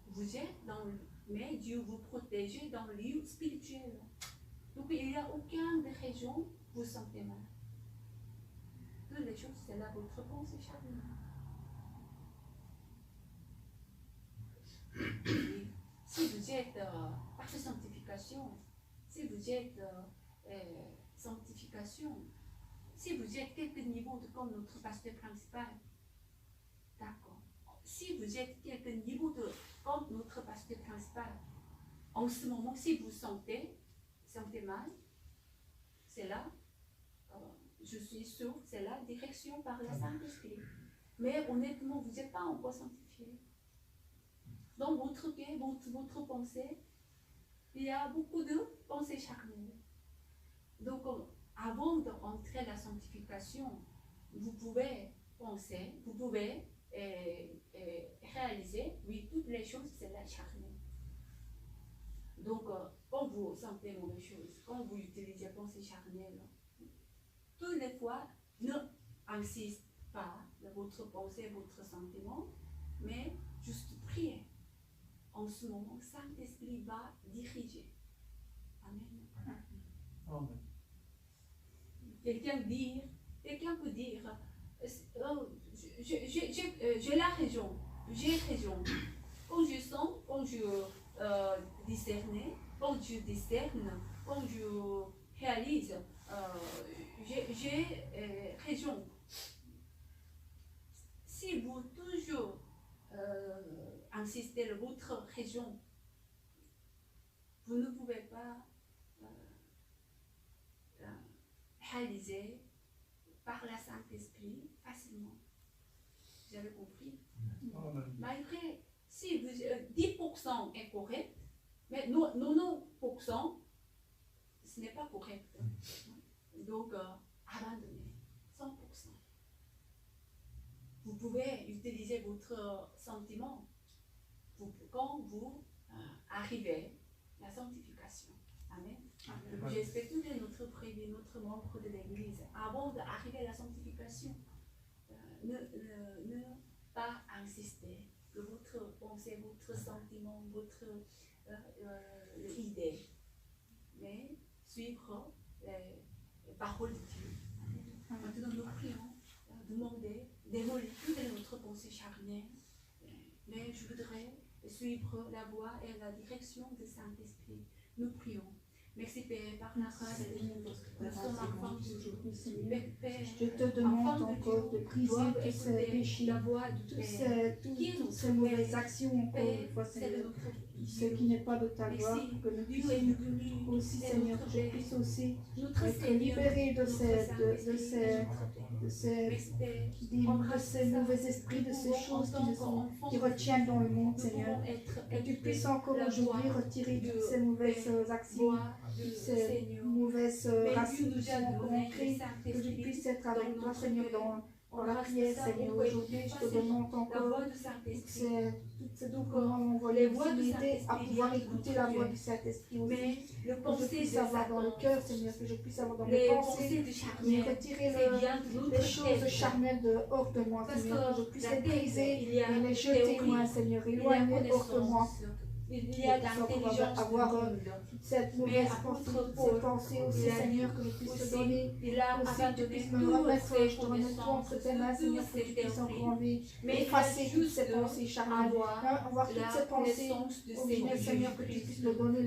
vous êtes dans mais Dieu vous protège dans le lieu spirituel. Donc il n'y a aucune raison où vous sentez mal. Toutes les choses, c'est là votre pensée charnelle. Si vous êtes par sanctification, si vous êtes sanctification, si vous êtes quelque niveau de comme notre pasteur principal, d'accord. Si vous êtes quelque niveau de comme notre pasteur principal, en ce moment, si vous sentez mal, c'est là, je suis sûre, c'est la direction par le Saint-Esprit. Mais honnêtement, vous n'êtes pas encore sanctifié. Dans votre cœur, votre pensée, il y a beaucoup de pensées charnelles. Donc, avant d'entrer dans la sanctification, vous pouvez penser, vous pouvez réaliser, oui, toutes les choses, c'est la charnelle. Donc, quand vous sentez mauvaise chose, quand vous utilisez la pensée charnelle, toutes les fois, ne insistez pas dans votre pensée, votre sentiment, mais juste priez. En ce moment, le Saint-Esprit va diriger. Amen. Amen. Quelqu'un peut dire, oh, j'ai la raison, j'ai raison. Quand je sens, quand je discerne, quand je discerne, quand je réalise, j'ai raison. Si vous toujours insistez sur votre raison, vous ne pouvez pas réaliser par la Saint-Esprit facilement. Vous avez compris? Amen. Malgré, si vous, 10% est correct, mais 90%, ce n'est pas correct. Donc, abandonnez 100%. Vous pouvez utiliser votre sentiment quand vous arrivez à la sanctification. Amen. J'espère que notre privé, notre membre de l'Église, avant d'arriver à la sanctification, ne pas insister que votre pensée, votre sentiment, votre idée, mais suivre les paroles de Dieu. Maintenant, nous prions, demander, démolir toute notre pensée charnelle, mais je voudrais suivre la voie et la direction du Saint-Esprit. Nous prions. Merci Père, par la grâce de Dieu, nous sommes enfants de Dieu. Père, Je te demande encore de briser tous ces péchés, toutes ces mauvaises actions, encore une fois, Seigneur. Ce qui n'est pas de ta gloire, que nous puissions aussi, Seigneur, que je puisse aussi être libéré de ces mauvais esprits, de ces choses qui retiennent dans le monde, Seigneur. Que tu puisses encore aujourd'hui retirer toutes ces mauvaises actions, toutes ces mauvaises racines qui sont encore ancrées, que tu puisses être avec toi, Seigneur, Dans la prière, Seigneur, aujourd'hui, je te demande la encore voix du toutes Saint-Esprit. ces documents, on va les voir, nous aider à pouvoir écouter la voix du Saint-Esprit aussi. Mais le Que je pensée de puisse avoir dans le Satan, cœur, Seigneur, que je puisse avoir dans mes les pensées, pensées de mais charnel, retirer c'est bien de notre les choses tête. charnelles de hors de moi, Parce Seigneur, que je que puisse la les tête, briser il y a et les jeter, théorie, moi, Seigneur, il y a éloigner hors de moi. connaissance, il y a l'intelligence du avoir monde. toute cette Mais mauvaise apôtre pensée, toutes Paul, ces pensées aussi, il a Seigneur, que je puisse te aussi, donner. il a Aussi, que tu abandonné puisses me toutes remettre, ses je te remets tout connaissances, entre tes mains, Seigneur, toutes que tu ses puisses théories. encore enlever, Mais il a effacer toutes juste ces pensées charnelles, avoir toutes la ces pensées connaissance de originelles, Seigneur, que tu puisses Jésus-Christ. me donner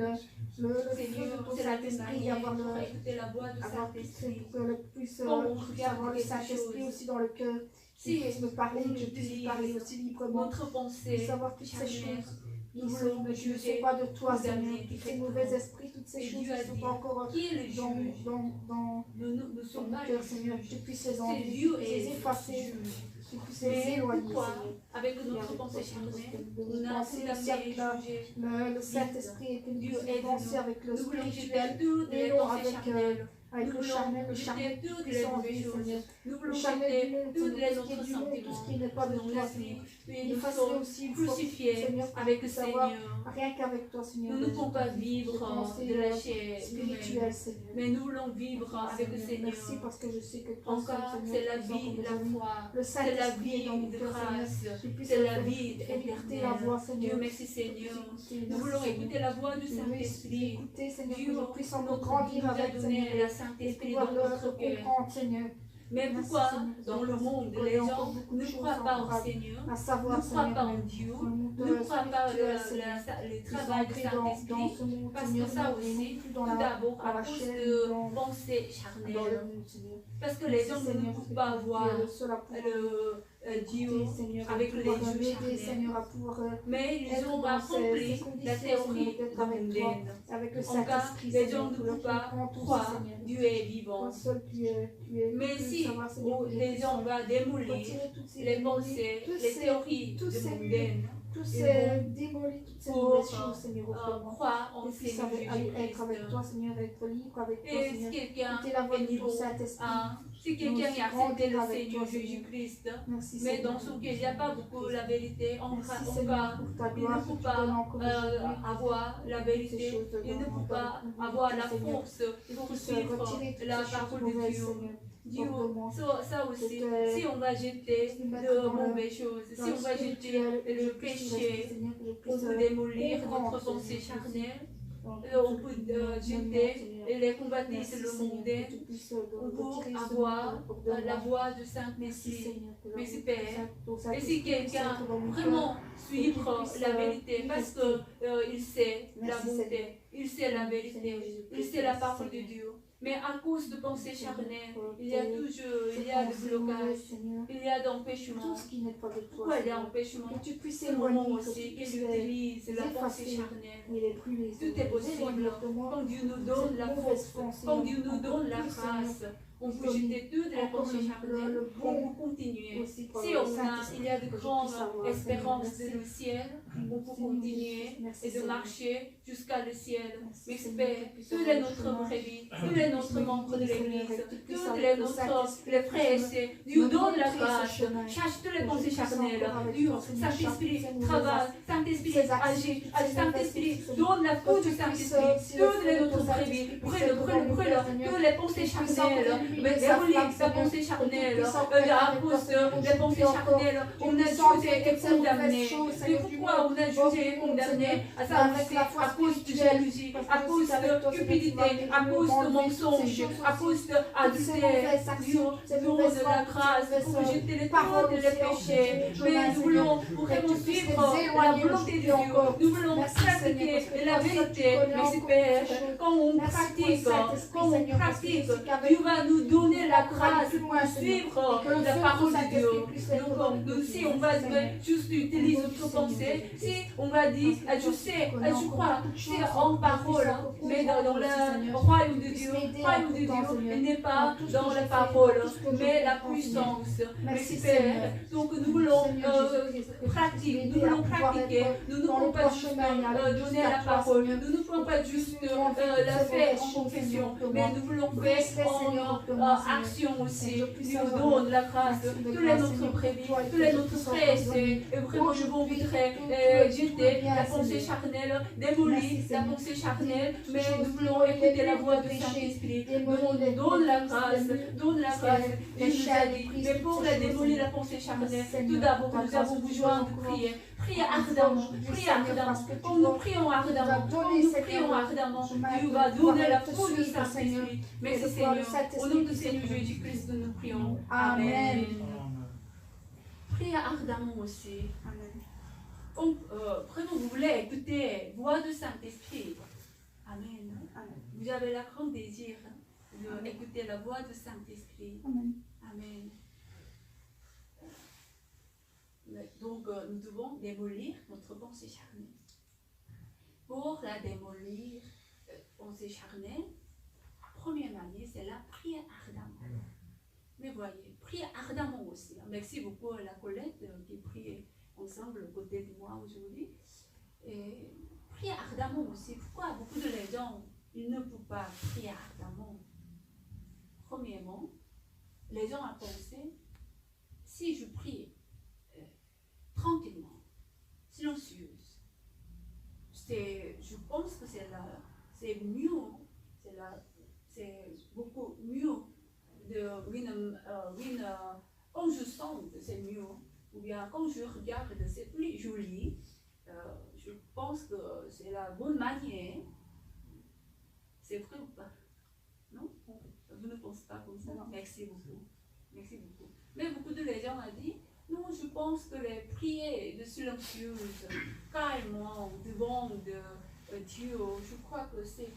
le feu Seigneur, de ton c'est la même Saint-Esprit, manière avoir pour écouter la voix du Saint-Esprit, Saint-Esprit. que le puisse Quand on puisse regarde avoir le quelque Saint-Esprit chose, aussi dans le cœur, si qu'il puisse me parler, on que je puisse utilise parler aussi librement, notre de pensée savoir toutes ces charnelle, choses nous qui voulons ne juger sont pas de toi, condamner Seigneur, tous ces directement. mauvais esprits, toutes ces Et choses Dieu a qui ne sont dit, pas encore qui est le juge? dans Nous ne ton sommes pas cœur, le Seigneur, que juge. tu puisses les C'est enlever, Dieu que tu puisses et les effacer, juge. que tu puisses les Mais éloigner, pourquoi, Seigneur. avec Et notre avec pensée toi, charnelle, Seigneur, on a penser aussi condamné et avec jugé? le Saint-Esprit et que nous Dieu puissions penser aide-nous. avec le Nous voulons jeter spirituel toutes et les non pensées avec charnelles. avec Nous le charnel voulons jeter toutes qui les sont en mauvaises vie, choses. Seigneur. Nous Le voulons charnel jeter du monde, tous Seigneur, les tout ce qui est autres du monde, tout ce sentiments. qui n'est pas de Nous toi, Seigneur. nous Effacer sommes aussi une crucifiés Seigneur, avec le savoir Seigneur. rien qu'avec toi, Seigneur. Nous ne pouvons pas vivre de la chair spirituelle, humaine, Seigneur. mais nous voulons vivre avec le Seigneur. Merci parce que je sais que toi, Encore, Seigneur, c'est la tu es vie, encore la besoin. foi, Le c'est la Saint-Esprit est dans mon vie de cœur, Seigneur. grâce, Tu puisses c'est la vie écouter la voix, éternelle. Seigneur. Dieu merci Seigneur. Écouter, Nous voulons merci, écouter la voix du Seigneur. Saint-Esprit. Écouter, Seigneur, Dieu, que je puisse encore notre grandir Dieu nous a avec, donné Seigneur. la Et Saint-Esprit pouvoir dans notre le cœur. comprendre, Seigneur. Mais Merci, pourquoi Seigneur, dans le monde, qu'on les ait gens encore beaucoup de ne choses croient pas encore au Seigneur, à savoir, ne croient Seigneur, pas en Dieu, dans le monde ne croient pas spirituel, Seigneur. le Qui travail du sont ancrés dans Saint-Esprit? ce monde, Parce Seigneur, que ça non aussi, plus tout dans la, d'abord dans à la cause chair, de dans pensées le charnelles. monde, Seigneur. Parce que les gens ne Seigneur, peuvent pas voir tu es le seul à pouvoir Dieu Seigneur, avec à les pouvoir yeux m'aider, charnés. Seigneur, à pouvoir Mais ils être ont dans ces accompli la conditions, théorie Seigneur, d'être avec toi, mondaine. avec le En cas, Saint-Esprit, les gens Seigneur, ne pour le peuvent pas comprendre tout ça, croire Seigneur. Dieu est vivant. Toi seul, tu es. Mais tu peux si savoir, Seigneur, que je les puisse gens vont démolir retirer toutes ces les démolies, pensées, tous les ces- théories tous de ces- mondaine, tous Ils ces vont démolis, toutes ces pour, mauvaises choses, Seigneur, au fond. croire en Et puis ça Seigneur va être Jésus-Christ. avec toi, Seigneur, être libre avec toi, Et Seigneur. si quelqu'un Écoutez la voix est de ton niveau Saint-Esprit. 1, si quelqu'un aussi a accepté le grandir avec Seigneur toi, Seigneur. Jésus-Christ, Merci, mais Seigneur. dans son cœur, il n'y a pas beaucoup la vérité, on Merci, va, Seigneur, pour ta il gloire ne que peut tu pas donnes encore aujourd'hui. avoir la Ces vérité, choses de il ne dans peut pas mon avoir cœur, la Seigneur. force pour Puisse suivre retirer toutes la ces choses parole de mauvaises, Dieu. Seigneur. Dieu, Vraiment. ça aussi, Je te- si on va jeter te mettre de dans le- mauvaises choses, si Dans le on va jeter spirituel, que je le puisse y péché, rester, Seigneur, que je on puisse peut démolir comprendre, notre pensée Seigneur, charnelle, dans on peut jeter et les combattre Merci, le Seigneur, monde, que tu puisses on peut retirer ce avoir monde hors de la moi. voix du Merci, Saint-Esprit. Seigneur, que Merci, le- Père. ton Et Saint-Esprit si puisse quelqu'un être dans mon cœur. vraiment suivre puisse, la vérité, parce rester. que il sait la Merci, bonté, Seigneur. il sait la vérité, Seigneur Jésus-Christ, il sait la merci, parole de Seigneur. Dieu. Mais à cause de pensées Seigneur, charnelles, pour il y a tes- toujours, Ces il y a des pensées blocages, mauvaises, Seigneur. il y a d'empêchements. Tout ce qui n'est pas de toi, Pourquoi il y a Seigneur. empêchement? Que tu puisses C'est le moment éloigner, que aussi tu puisses qu'il les utilise la pensée effacer charnelle. et les brûler. Tout est possible quand Dieu nous donne la force, quand Dieu nous donne la grâce. On peut jeter toutes les encore pensées le charnelles, bon on peut continuer. aussi par Si le on a, Saint-Esprit, il y a de que je grandes puisse avoir, espérances Seigneur, de le ciel, on peut Seigneur, continuer merci, et de Seigneur. marcher jusqu'à le ciel. Merci, Mais Seigneur, Père, que tu puisses tous avoir les le notre chemin. brebis, tous les notre membres de l'Église, Que tu puisses tous avoir les le notre Saint-Esprit, les frères et sœurs, Dieu me donne la montrer ce grâce, chemin. cherche toutes les Que je pensées puisse charnelles, encore avec Dieu, toi, Seigneur, Saint-Esprit, chasser ces travaille, mauvaises Saint-Esprit, ces actions, agit, ces Saint-Esprit, mauvaises donne la peau Que du tu puisses, Saint-Esprit, si toutes le les feu de notre ton brebis, Saint-Esprit brûle, puisse brûle, être brûle, dans mon cœur, que les pensées Seigneur. charnelles, Que tu puisses dérouler encore sa illuminer pensée sa charnelle, flamme, Seigneur. à cause des pensées charnelles, on a jugé et condamné. Mais pourquoi on a jugé et condamné? À ça aussi, à cause de jalousie, à cause de cupidité, à cause de mensonge, à cause d'adultère. Dieu donne la grâce pour jeter les paroles et les péchés. Mais nous voulons vraiment suivre la volonté de Dieu. Nous voulons pratiquer la vérité. Merci Père, quand on pratique, Dieu va nous donner la grâce pour suivre la parole de Dieu. Donc si on va juste utiliser notre pensée, si on va dire, je sais, je crois, c'est en parole, mais dans le royaume de Dieu, il n'est pas dans la parole, mais la puissance. Merci Père. Donc nous voulons pratiquer, nous ne pouvons pas juste donner la parole, nous ne pouvons pas juste la faire en confession, mais nous voulons faire en action aussi. Dieu donne la grâce, tous les notre prévis, tous les notre stress, et vraiment je voudrais jeter la pensée charnelle, démolir la pensée charnelle, mais nous voulons écouter la voix du Saint-Esprit. Nous donne la grâce, Dieu nous a dit, mais pour la démolir la pensée charnelle, tout d'abord nous avons besoin de prier. Priez ardemment, Comme nous prions ardemment, Dieu va donner la foule du Saint-Esprit. Merci Seigneur. Au nom du Seigneur Jésus-Christ, nous prions. Amen. Priez ardemment aussi. Comme vraiment vous voulez écouter la voix du Saint-Esprit. Amen. Vous avez la grande désir d'écouter la voix du Saint-Esprit. Amen. Donc, nous devons démolir notre pensée charnelle. Pour la démolir, pensée charnelle, la première manière, c'est la prière ardemment. Mais voyez, prier ardemment aussi. Merci beaucoup à la Colette qui prie ensemble aux côtés de moi aujourd'hui. Prier ardemment aussi. Pourquoi beaucoup de gens, ils ne peuvent pas prier ardemment? Premièrement, les gens ont pensé, si je prie tranquillement, silencieuse, je pense que c'est mieux, c'est beaucoup mieux quand je sens que c'est mieux, ou bien quand je regarde c'est plus joli, je pense que c'est la bonne manière. C'est vrai ou pas? Non? Vous ne pensez pas comme ça? Non. Merci beaucoup. Merci beaucoup. Mais beaucoup de gens ont dit, non, je pense que les prières de silencieuse, calmement, devant Dieu, je crois que c'est,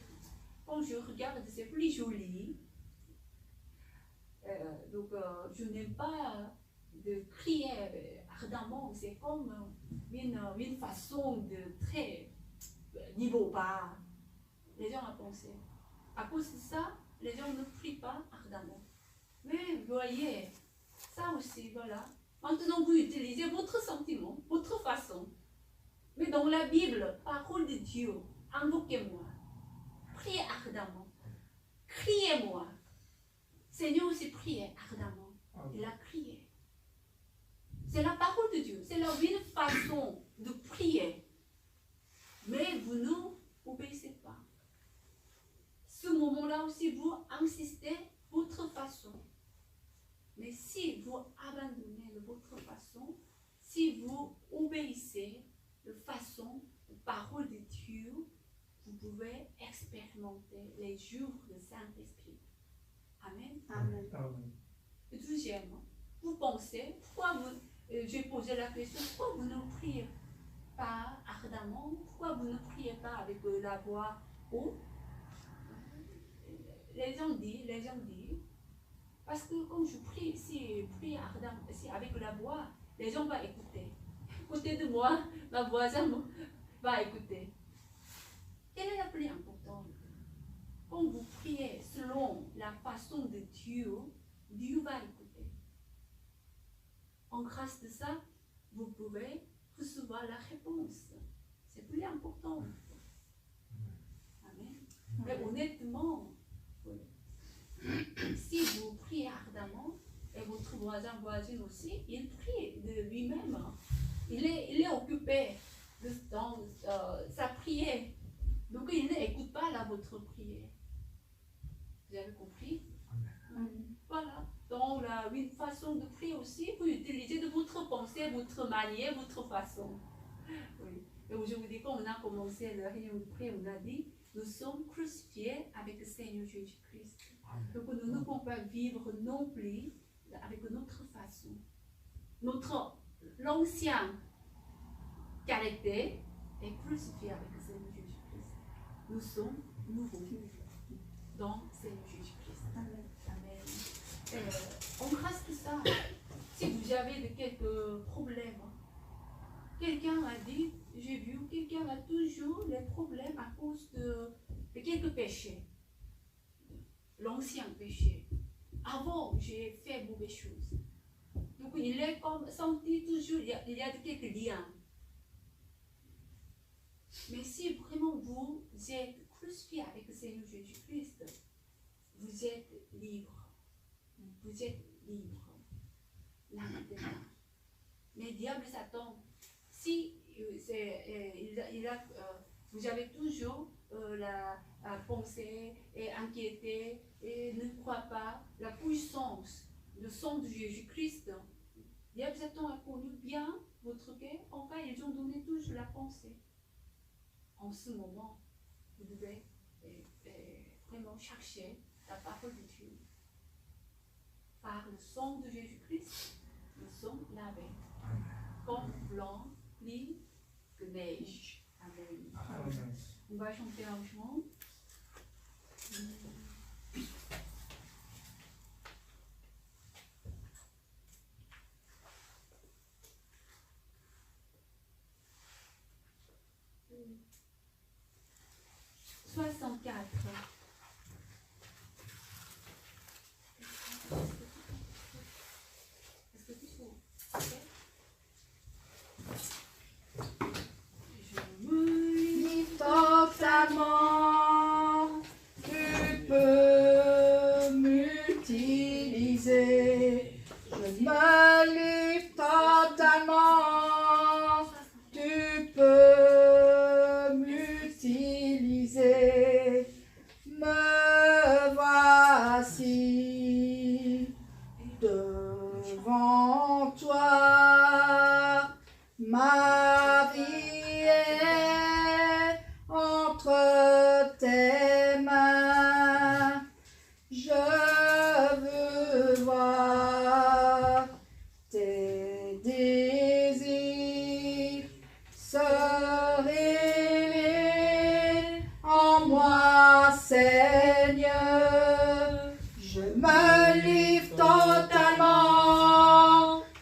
quand je regarde, c'est plus joli. Donc, je n'aime pas de crier ardemment, c'est comme une façon de très niveau bas. Les gens ont pensé. À cause de ça, les gens ne prient pas ardemment. Mais vous voyez, ça aussi, voilà. Maintenant, vous utilisez votre sentiment, votre façon. Mais dans la Bible, parole de Dieu, invoquez-moi. Priez ardemment. Criez-moi. Seigneur aussi priait ardemment. Il a crié. C'est la parole de Dieu. C'est une façon de prier. Mais vous n'obéissez pas. Ce moment-là aussi, vous insistez votre façon. Mais si vous abandonnez votre façon, si vous obéissez de façon, de parole de Dieu, vous pouvez expérimenter les jours du Saint-Esprit. Amen. Amen. Et deuxièmement, vous pensez, pourquoi j'ai posé la question, pourquoi vous ne priez pas ardemment, pourquoi vous ne priez pas avec la voix haute? Les gens disent, parce que quand je prie, si je prie ardemment, si avec la voix, les gens vont écouter. À côté de moi, ma voisine va écouter. Quelle est la plus importante? Quand vous priez selon la façon de Dieu, Dieu va écouter. En grâce de ça, vous pouvez recevoir la réponse. C'est plus important. Amen. Mais honnêtement, si vous priez ardemment, et votre voisine aussi, il prie de lui-même. Il est occupé dans sa prière. Donc il n'écoute pas votre prière. Vous avez compris? Voilà. Donc une façon de prier aussi, vous utilisez de votre pensée, votre manière, votre façon. Oui. Et aujourd'hui, quand on a commencé la réunion de prière, on a dit, nous sommes crucifiés avec le Seigneur Jésus-Christ. Donc nous ne pouvons pas vivre non plus avec notre façon. L'ancien caractère est crucifié avec le Seigneur Jésus-Christ. Nous sommes nouveaux dans le Seigneur Jésus-Christ. Amen. En grâce de ça, si vous avez quelques problèmes, quelqu'un a dit, j'ai vu, quelqu'un a toujours les problèmes à cause de quelques péchés. L'ancien péché. Avant, j'ai fait mauvaises choses. Donc, il est comme senti toujours, il y a quelques liens. Mais si vraiment vous êtes crucifié avec le Seigneur Jésus-Christ, vous êtes libre. Vous êtes libre. Là maintenant. Mais diable Satan, si vous avez toujours la pensée et inquiété et ne croit pas la puissance, le sang de Jésus-Christ, diable Satan a connu bien votre cœur. Enfin, ils ont donné toujours la pensée. En ce moment, vous devez vraiment chercher la parole de Dieu. Par le sang de Jésus-Christ, nous sommes lavés. Comme blanc, gris que neige. Amen. Amen. On va chanter un chant. Est-ce que tu trouves? Je me Livre totalement, tu peux m'utiliser. Je me livre totalement, tu peux m'utiliser. Me voici devant toi, ma vie est entre tes mains. Je veux voir tes désirs se révéler en moi, Seigneur. Je me livre totalement,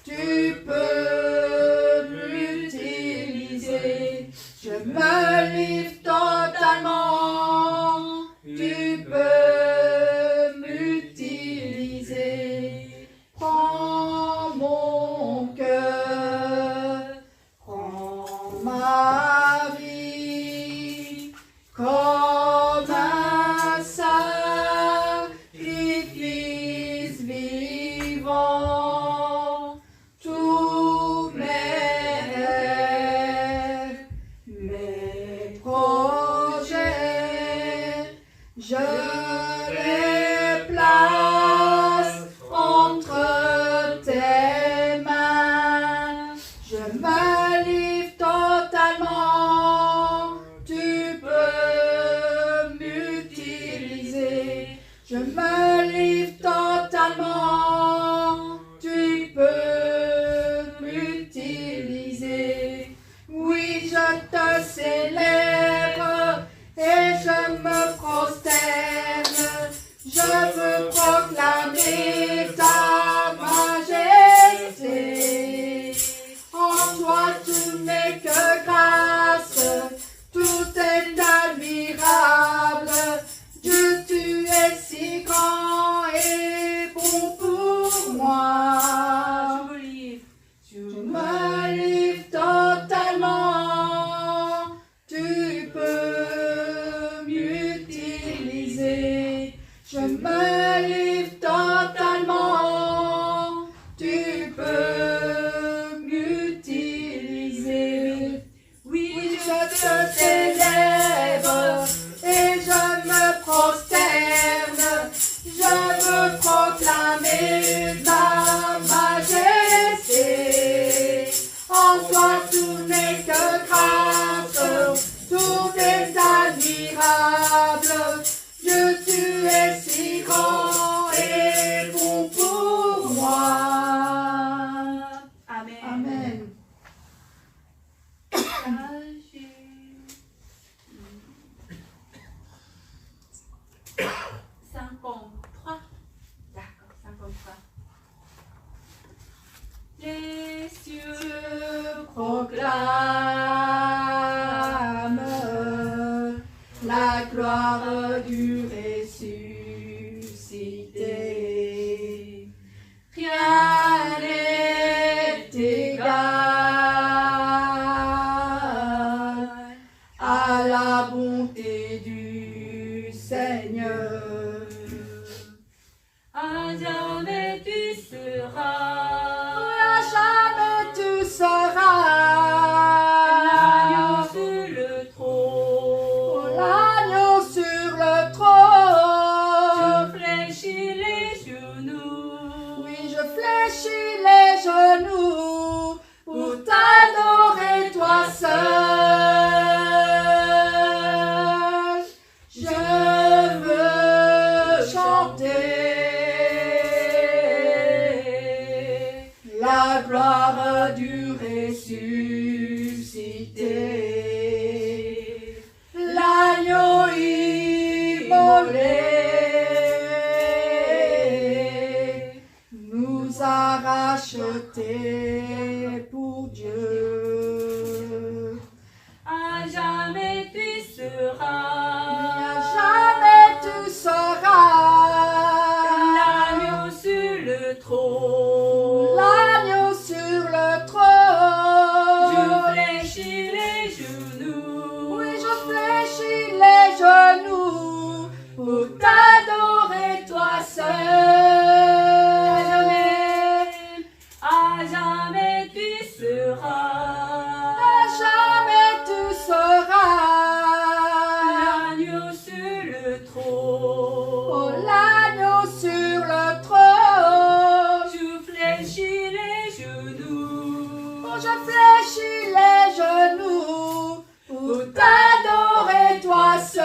tu peux m'utiliser. Je me livre totalement, tu peux m'utiliser. Prends mon cœur, prends ma vie, comme un sacrifice vivant. Tous mes rêves, mes projets, je les place entre tes mains. Je me livre totalement, tu peux m'utiliser. Je me livre totalement, tu peux m'utiliser. Oui, je te célèbre et je me prosterne. Je veux proclamer ta majesté. En toi tout n'est que grâce, tout est admirable. Dieu, tu es si grand et bon pour moi. Je me livre totalement, tu peux m'utiliser. Je me livre totalement, tu peux m'utiliser. Oui, je te célèbre et je me prosterne. Je veux proclamer ta majesté. En toi tout n'est que grâce, tout est admirable. Dieu, tu es si grand et bon pour moi. Amen. Amen. Sachez. 53. D'accord, 53. proclame la gloire du ressuscité. Rien n'est égal à la bonté du Seigneur. À jamais tu seras À jamais tu seras l'agneau sur le trône. l'agneau sur le Je trône. fléchis les genoux. Oui, je fléchis les genoux pour t'adorer toi seul. Je veux chanter la gloire du ressuscité. L'agneau immolé nous a rachetés pour Dieu. À jamais tu À seras jamais tu seras l'agneau sur le trône. l'agneau sur le Je trône. fléchis les genoux. Oui, je fléchis les genoux pour t'adorer toi seul. À jamais tu seras À jamais tu seras l'agneau sur le oh, trône. l'agneau sur le trône. Je fléchis les genoux. Oh, je fléchis les genoux pour t'adorer toi seul.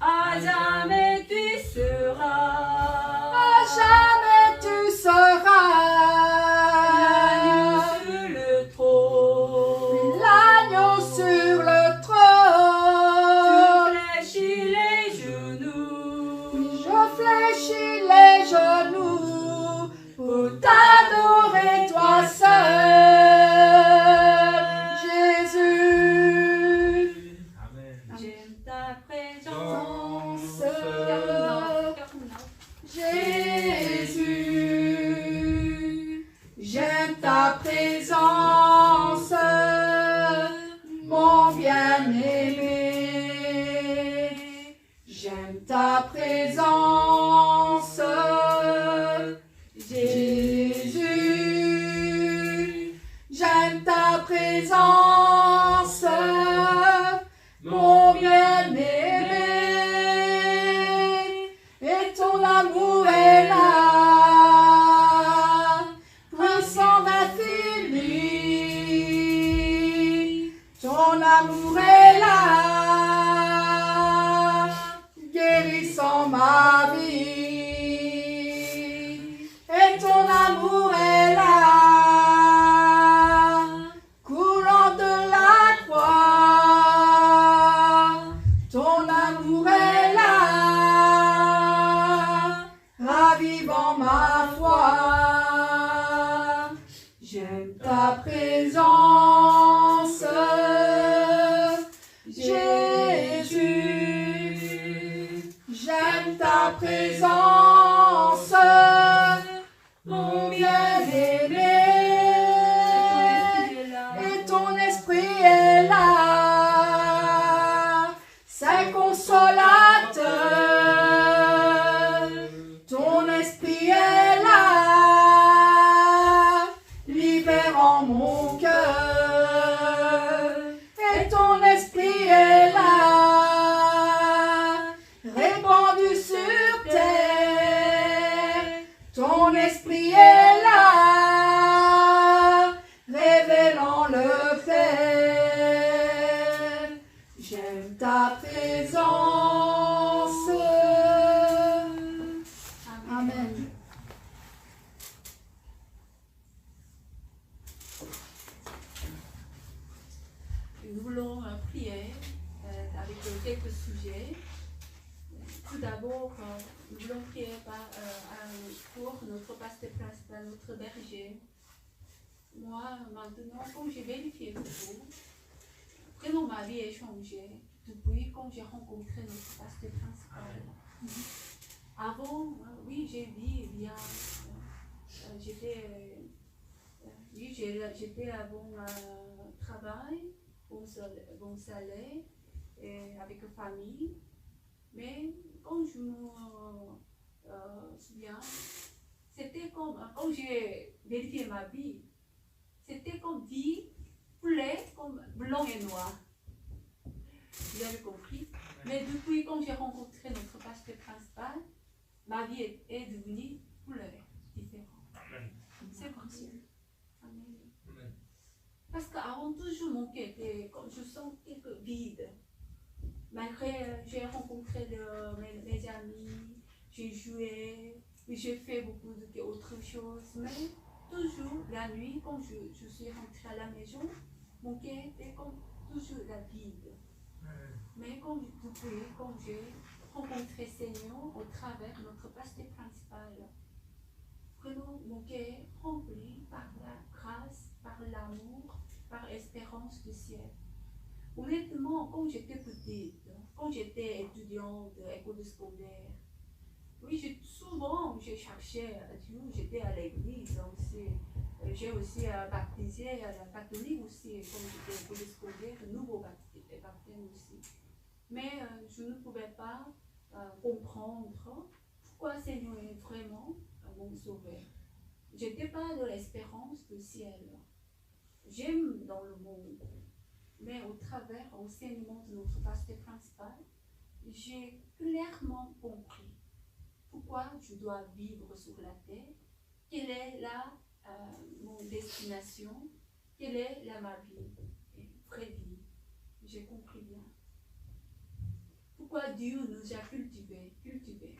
À jamais tu seras À jamais tu seras l'agneau sur le trône. l'agneau sur le Je trône. fléchis les genoux. Je fléchis les genoux pour t'adorer toi seul. Jésus, J'aime ta présence. Jésus, j'aime ta présence, mon bien-aimé. J'aime ta présence, Jésus. J'aime ta présence, mon bien-aimé. Et ton amour est là, puissant d'infini. Ton amour est là, guérissant ma vie. Et ton amour est là, coulant de la croix. Ton amour est là, ravivant ma foi. J'aime ta présence, Jésus. J'aime ta présence, mon bien-aimé. Et ton esprit est là, c'est consolateur. Ton esprit est là, libérant mon cœur. Et ton esprit est là, répandu sur terre. Ton esprit est là, révélant le Père. J'aime ta présence. Amen. Nous voulons prier avec quelques sujets. Tout d'abord, nous voulons prier pour notre pasteur principal, notre berger, moi, maintenant, quand j'ai vérifié le tout, vraiment ma vie a changé depuis quand j'ai rencontré notre pasteur principal. Avant, oui, j'ai dit bien, oui, j'étais à bon travail, bon salaire, et avec famille, mais quand je me souviens, c'était comme, quand j'ai vérifié ma vie, c'était comme vie plaie comme blanc et noir. Vous avez compris? Mais depuis quand j'ai rencontré notre pasteur principal, ma vie est devenue couleur différente. C'est possible. Amen. Parce qu'avant toujours mon cœur était, comme je sens quelque vide. Malgré j'ai rencontré mes amis, j'ai joué, j'ai fait beaucoup d'autres choses, mais toujours la nuit, quand je suis rentrée à la maison, mon cœur était comme toujours la vide. Mais depuis quand j'ai rencontré Seigneur au travers de notre pasteur principal, vraiment mon cœur rempli par la grâce, par l'amour, par l'espérance du ciel. Honnêtement, quand j'étais petite, quand j'étais étudiante de l'école secondaire, oui, souvent j'ai cherché à Dieu, j'étais à l'église aussi. J'ai aussi baptisé à la catholique aussi, comme j'étais à l'école secondaire, nouveau baptême aussi. Mais je ne pouvais pas comprendre pourquoi Seigneur est vraiment mon sauveur. Je n'étais pas de l'espérance du ciel. J'aime dans le monde, mais au travers l'enseignement de notre pasteur principal, j'ai clairement compris pourquoi je dois vivre sur la terre, quelle est mon destination, quelle est ma vie, vraie vie. J'ai compris bien. Pourquoi Dieu nous a cultivés.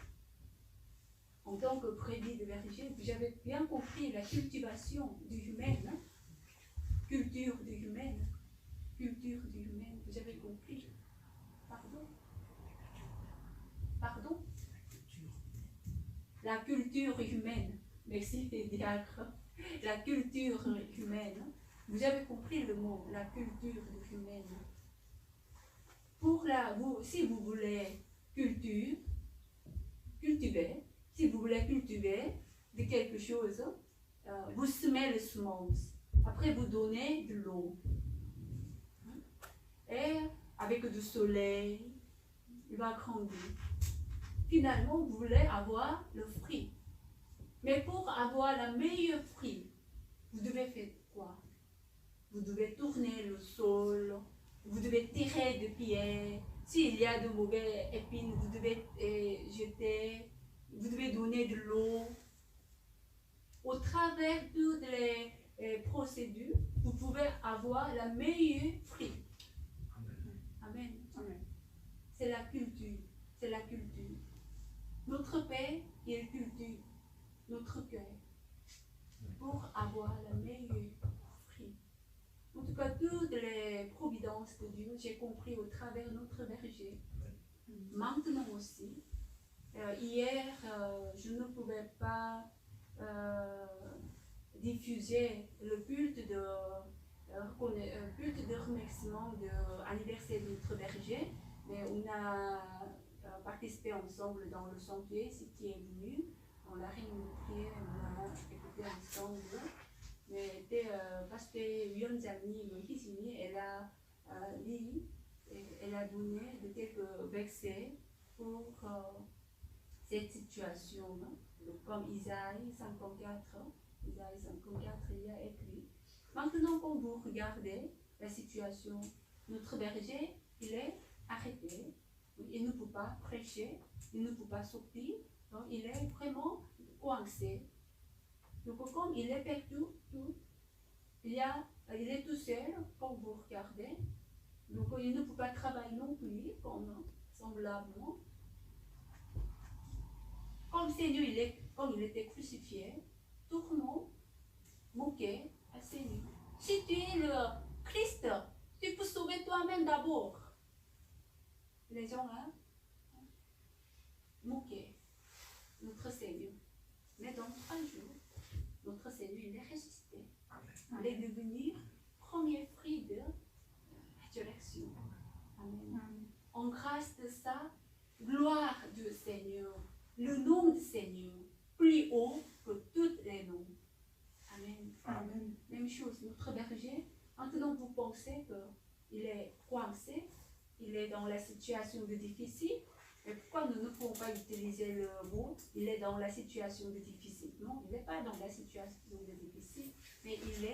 En tant que prédit de verger, j'avais bien compris la cultivation du humain, hein? Culture du humain, vous avez compris. Pardon? La culture humaine. Merci, diacre. La culture humaine. Vous avez compris le mot, la culture humaine. Si vous voulez cultiver de quelque chose, vous semez les semences. Après, vous donnez de l'eau. Et avec du soleil, il va grandir. Finalement, vous voulez avoir le fruit. Mais pour avoir le meilleur fruit, vous devez faire quoi? Vous devez tourner le sol, vous devez tirer des pierres. S'il y a de mauvaises épines, vous devez jeter, vous devez donner de l'eau. Au travers de toutes les procédures, vous pouvez avoir la meilleure fruit. Amen. Amen. C'est la culture. Notre Père, il cultive notre cœur pour avoir la meilleure fruit. En tout cas, toutes les providences de Dieu, j'ai compris au travers de notre berger. Maintenant aussi, hier, je ne pouvais pas diffuser le culte de remerciement de l'anniversaire de notre berger, mais on a participé ensemble dans le sanctuaire, ce qui est venu, dans la réunion de prière, on a écouté ensemble. Mais c'était parce que Yonzani, elle a dit, elle a donné de quelques versets pour cette situation. Donc, comme Isaïe 54, il y a écrit. Maintenant, quand vous regardez la situation, notre berger, il est arrêté. Il ne peut pas prêcher, il ne peut pas sortir. Donc, il est vraiment coincé. Donc, comme il est perdu, il est tout seul, quand vous regardez. Donc, il ne peut pas travailler non plus, comme semblablement. Comme Seigneur, comme il était crucifié, tout le monde moquait à Seigneur. Si tu es le Christ, tu peux sauver toi-même d'abord. Les gens moquaient notre Seigneur. Mais dans 3 jours, notre Seigneur, il est ressuscité. chose. Notre berger, maintenant vous pensez qu'il est coincé, il est dans la situation de difficile. Mais pourquoi nous ne pouvons pas utiliser le mot il est dans la situation de difficile? Non, il n'est pas dans la situation de difficile, mais il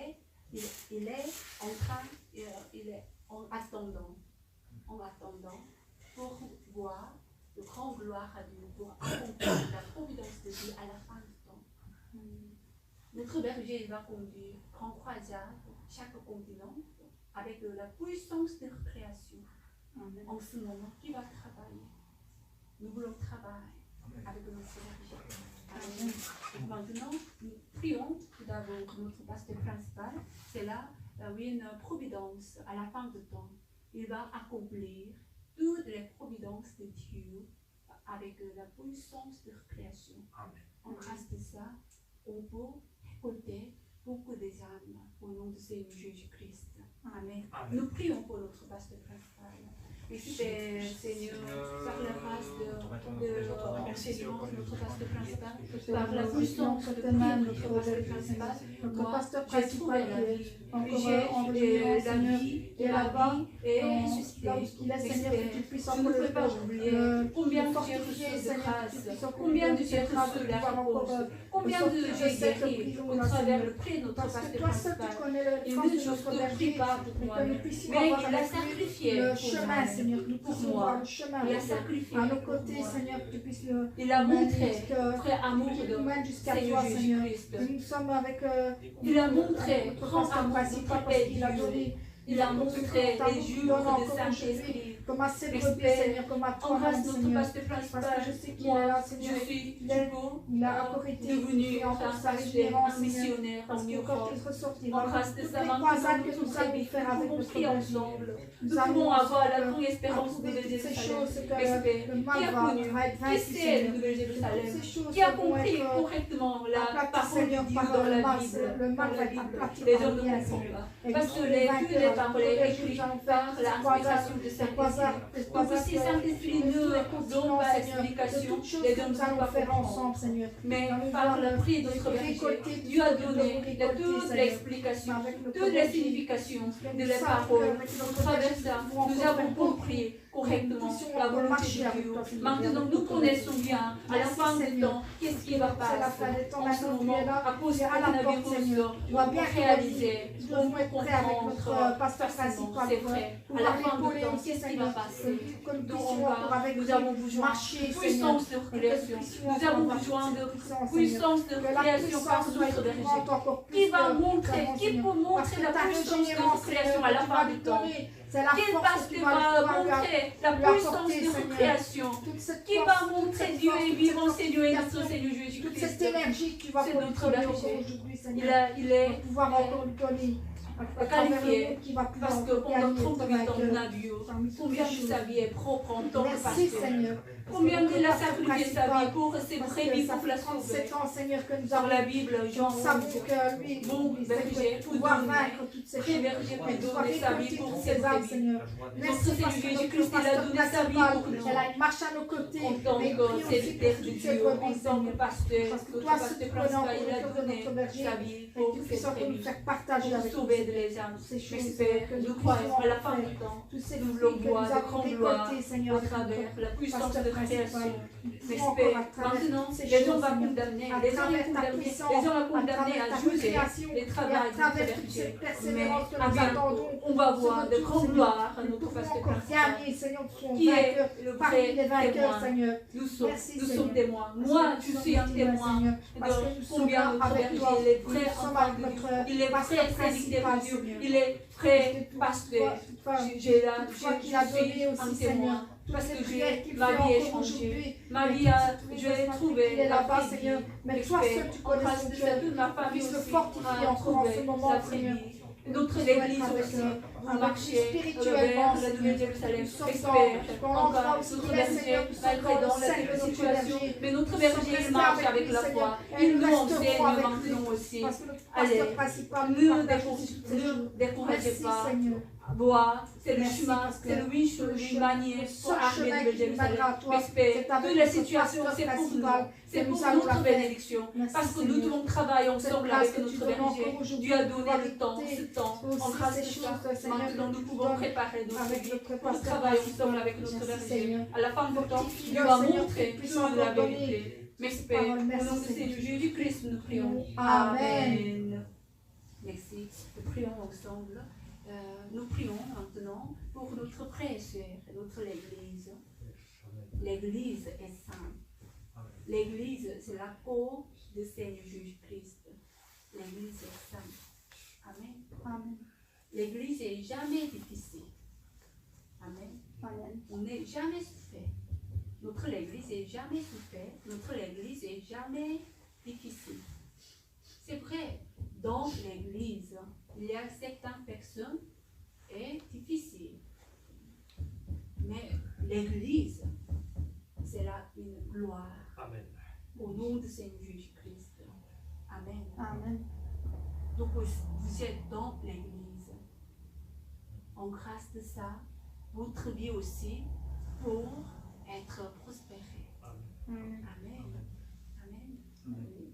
est en train, il est en attendant pour voir de grande gloire à Dieu, pour accomplir la providence de Dieu à la fin du temps. Notre berger il va conduire en croisade chaque continent avec la puissance de création. En ce moment, qui va travailler? Nous voulons travailler avec notre berger. Amen. Maintenant, nous prions tout d'abord notre pasteur principal. C'est là une providence à la fin du temps. Il va accomplir toutes les providences de Dieu avec la puissance de création. Amen. En grâce de ça, on peut récolter beaucoup des âmes au nom de Seigneur Jésus-Christ. Amen. Amen. Nous prions pour notre pasteur principal. Merci Seigneur, par la grâce de l'enseignement de notre pasteur principal, par la puissance de prière de notre pasteur principal, Notre pasteur j'ai trouvé principal la qui vie. est encore en J'ai réunion, la Seigneur, vie et et là-bas, la vie et ressuscité. là où il est, Seigneur, que tu puisses Je ne encore peux pas oublier combien de j'ai fortifier, reçu de Seigneur, grâce, que tu puisses encore combien de donner j'ai cette grâce reçu de la pouvoir encore réponse, combien de sortir de j'ai cette guéri prison, au là, travers Seigneur. le prix de notre Parce que pasteur toi seul, principal. tu connais le Et temps nous, de je notre ne prie berger, pas pour mais que moi-même. nous puissions Mais avoir il a avec lui sacrifié le pour chemin, moi. Seigneur, que nous Pour puissions moi. voir le chemin Il a avec toi. sacrifié À nos pour côtés, moi. Seigneur, que tu puisses le Il a montré, jusqu'à- frère amour nous de mène jusqu'à Seigneur toi, Seigneur. Jésus-Christ. Que nous sommes avec Il a montré, notre grand pasteur amour principal de parce qu'il a Dieu. donné. Il a montré les jours de Saint-Esprit. Comme à ses brebis, Respect. Seigneur, comme à En toi, grâce de notre Seigneur. pasteur Parce principal, que je sais qu'il moi, est là, je Seigneur. suis Il est- toujours Il a encore été devenu et encore sa un révérence, missionnaire en Parce que Europe. quand il ressortira, En grâce de toutes sa les main, croisades que nous nous allons faire avec pouvons notre prier berger, ensemble. nous Nous allons pouvons avoir la ensemble longue espérance de approuver toutes ces Jérusalem. choses que Respect. le Qui mal a va connu, être qui vaincu, sait Seigneur. de Jérusalem, Toutes ces choses qui a vont compris être correctement la aplaties, parole Seigneur, de Dieu par dans le la mal. Bible. Le mal Dans va la être Bible. aplati Les par hommes le ne bien, comprennent Seigneur. pas. Et Parce nous que sommes les vainqueurs vues, les avec paroles tous les écrites jours, allons par faire l'inspiration de ces croisades, Saint-Esprit. Donc si Saint-Esprit ne donne pas explication, toutes choses les que hommes ne nous peuvent allons pas faire comprendre. ensemble, Seigneur. Mais Nous par allons le prix de notre récolter berger, tout Dieu a ce que nous donné devons récolter, toute Seigneur. l'explication, Avec notre toute berger. l'explication Que de nous les sachions paroles. qu'avec Au notre travers berger, de ça, nous pouvons nous encore avons faire beaucoup. compris correctement Que nous puissions la encore volonté marcher de avec Dieu. toi, Seigneur. Maintenant, nous connaissons bien à la Merci, fin du Seigneur. temps qu'est-ce qui va C'est la passer. fin des temps, En ce maintenant, tu moment, es là, à cause tu du es à la porte, coronavirus, Seigneur. on Tu dois peut bien réaliser, Nous devons être prêts avec notre pasteur principal c'est pour vrai. À la pouvoir fin du l'épauler temps, aussi, qu'est-ce qui Seigneur. va passer? Que nous Donc, puissions encore avec nous lui avons besoin marcher, de Seigneur. puissance de Et que création. puissions Nous encore avons avoir besoin toute de cette puissance, Seigneur. puissance de Que la création par puissance soit notre berger. éprouvante encore plus Qui va que montrer, avant, qui Seigneur. peut Parce montrer que la ta puissance de régénérance, notre création à la tu fin vas du lui temps? donner. C'est la Quel force pasteur que tu vas va pouvoir montrer la lui puissance apporter, de notre Seigneur. création? Toute cette Qui force, va toute montrer cette Dieu force, est toute vivant, cette Seigneur et notre fortification, Seigneur toute Jésus-Christ? cette énergie que tu vas C'est pouvoir notre lui donner berger. encore aujourd'hui, Il Seigneur. est Pour pouvoir encore lui donner à travers le monde qui va pouvoir parce que encore pendant gagner 38 ans, on avec a vu parmi toutes combien les de choses. sa vie est propre en tant que Merci, pasteur. Seigneur. Combien Parce que il a notre sacrifié sa principal, vie pour ses parce brebis que ça pour la fait sauver. 37 ans, Seigneur, que nous Dans avons la Bible, Jean nous savons 11, que lui, bon il berger, sait pour pouvoir donner, vaincre toutes ces très choses. berger pour Et tu vas donner sa vie récolter pour toutes ses ces âmes, brebis. Seigneur. Notre Merci Seigneur parce que Jésus-Christ, notre il a pasteur donné sa vie principal, pour nous. elle a une marche à nos côtés. En tant Mais que prie aussi serviteur pour de toutes ces Dieu, en brebis, tant que Seigneur. pasteur, Parce que notre toi, pasteur si tu connais principal, encore il a le cœur de donné notre berger, sa vie et pour tu ses puisses encore nous brebis, faire partager pour avec sauver nous les âmes. ces choses J'espère que que nous nous croyons puissions à la fin faire. du temps. tous ces Nous fruits voulons que nous voir de avons grande gloire récoltés, Seigneur, au avec travers notre la puissance pasteur de principal. création. Nous Mais pouvons encore à travers maintenant, toutes ces les choses, gens vont Seigneur, condamner, à les gens travers vont ta condamner, puissance, les gens vont à condamner travers à ta juger création, les et travaux à de travers notre toute cette berger. Mais persévérance que à nous bientôt, attendons, on va voir de grandes gloires à nous notre pouvons pasteur encore principal. gagner, Seigneur, de son Qui est vainqueur, le parmi vrai les vainqueurs, témoin. Seigneur. Nous sommes, Merci, nous Seigneur. sommes témoins. Parce Moi, que je nous suis sommes un témoin Seigneur, parce que nous de sommes combien là notre avec berger toi. il est Nous prêt sommes en avec de Dieu. notre Il est pasteur prêt serviteur principal, de Dieu. Seigneur. Il est prêt pasteur. J'ai là, Toi qui l'as donné je suis aussi, un Seigneur. témoin. Toutes Parce les que prières qu'il ma fait vie est encore changée. aujourd'hui. Ma Mais vie qui a, se trouve je dans l'ai ce trouvé. qu'il est là-bas, la Seigneur. Mais toi respect. seul, tu En connais grâce son de cœur. ça, toute ma famille Puisse le aussi fortifier a encore en ce trouvé moment, la Seigneur. paix. Notre Nous église être avec, aussi, vous avec marchez spirituellement, vers la Seigneur. Nouvelle Jérusalem, Nous sommes expert, dans encore l'endroit où notre il est, berger, Seigneur, nous sommes malgré dans dans le la cercle de notre situation, berger. mais notre Nous berger, sommes il restés marche avec avec lui, la Seigneur, foi. et Il nous nous resterons enseigne avec lui. maintenant aussi. Parce que le Allez, pasteur principal ne partage toutes ces choses. découragez Merci, pas. Seigneur. voie, c'est le Merci, chemin, parce que c'est une manière pour seul arriver chemin de qui nous mènera à Jérusalem. toi, Respect, c'est avec toutes les notre situations, pasteur c'est pour nous, principal c'est que pour nous allons la notre faire. bénédiction. Merci, Parce que nous Seigneur. devons travailler Cette ensemble grâce avec que tu notre donnes encore berger. aujourd'hui Dieu a pour donné le temps, écouter ce temps, aussi en grâce ces de choses, ça. Seigneur, Maintenant, que nous tu pouvons donnes préparer notre avec vie notre pour pasteur travailler principal. ensemble avec notre Merci, berger. Seigneur. À la fin du temps, il Fortifie-le, va Seigneur, montrer qu'il puisse toute encore la donner vérité. Merci cette Père, parole. au Merci, nom de Seigneur. Seigneur Jésus-Christ, nous prions. Amen. Merci. Nous prions ensemble. Nous prions maintenant pour notre frère et sœur, notre Église. L'Église est sainte. L'Église, c'est la peau du Seigneur Jésus-Christ. L'Église est sainte. Amen. Amen. L'Église n'est jamais difficile. Amen. Amen. On n'est jamais souffert. Notre Église n'est jamais souffert. Notre Église n'est jamais difficile. C'est vrai, dans l'Église, il y a certaines personnes et difficiles. Mais l'Église, c'est là une gloire. Amen. Au nom de Seigneur Jésus-Christ. Amen. Amen. Donc vous êtes dans l'Église. En grâce de ça, votre vie aussi pour être prospérée. Amen. Amen. Amen. Amen.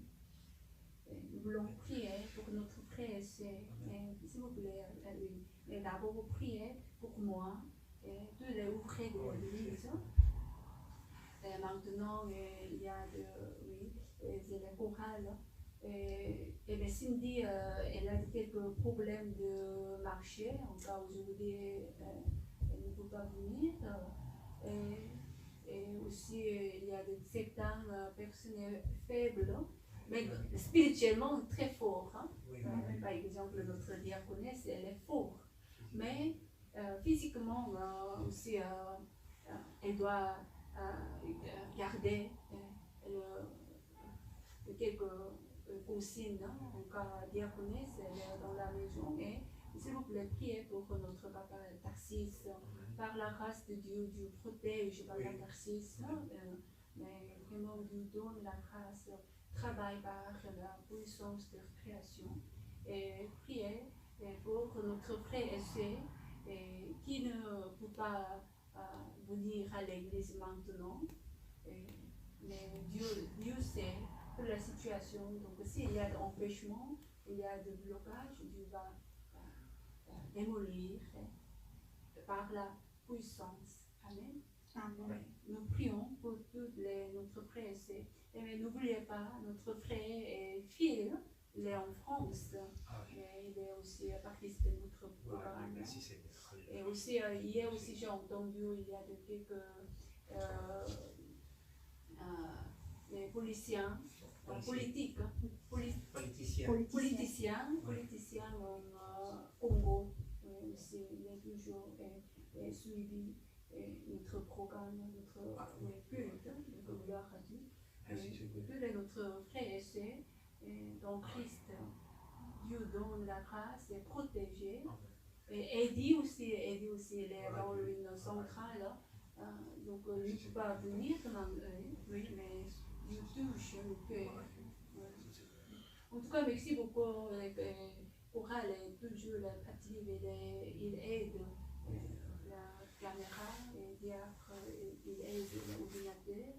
Nous voulons prier pour notre frère et sœur. S'il vous plaît, mais d'abord vous priez pour moi et tous les ouvriers de l'Église. Maintenant, il y a c'est les chorales. Et bien Cindy, elle a quelques problèmes de marché. Encore aujourd'hui, elle ne peut pas venir. Et aussi, il y a certaines personnes faibles, mais spirituellement très fortes. Hein. Par exemple, notre diaconesse, elle est forte. Mais physiquement aussi, elle doit garder quelques consignes. Encore diaconesse, elle est dans la maison. Et s'il vous plaît, priez pour notre papa Tarsis. Par la grâce de Dieu, Dieu protège papa Tarsis. Mais vraiment, Dieu donne la grâce, travaille par la puissance de création. Et priez pour notre frère et sœur qui ne peut pas venir à l'église maintenant. Mais Dieu sait de la situation. Donc s'il y a d'empêchement, il y a de blocage, Dieu va démolir par la puissance. Amen. Amen. Nous prions pour tous notre frère et sœur. Mais n'oubliez pas, notre frère est fidèle. Il est en France, mais il est aussi participé de notre programme. Merci Seigneur. Et aussi, hier aussi, j'ai entendu, il y a de quelques les politiciens en Congo. Aussi, il y a toujours suivi notre programme, notre culte, notre gloire à Dieu. Tous notre frère et sœur dans Christ, Dieu donne la grâce et protéger. Et Eddie aussi, il est dans une centrale, donc il ne peut pas venir, oui, mais Dieu touche le cœur. En tout cas, merci beaucoup. Chorale est toujours active, il aide la caméra, et diacre, il aide l'ordinateur,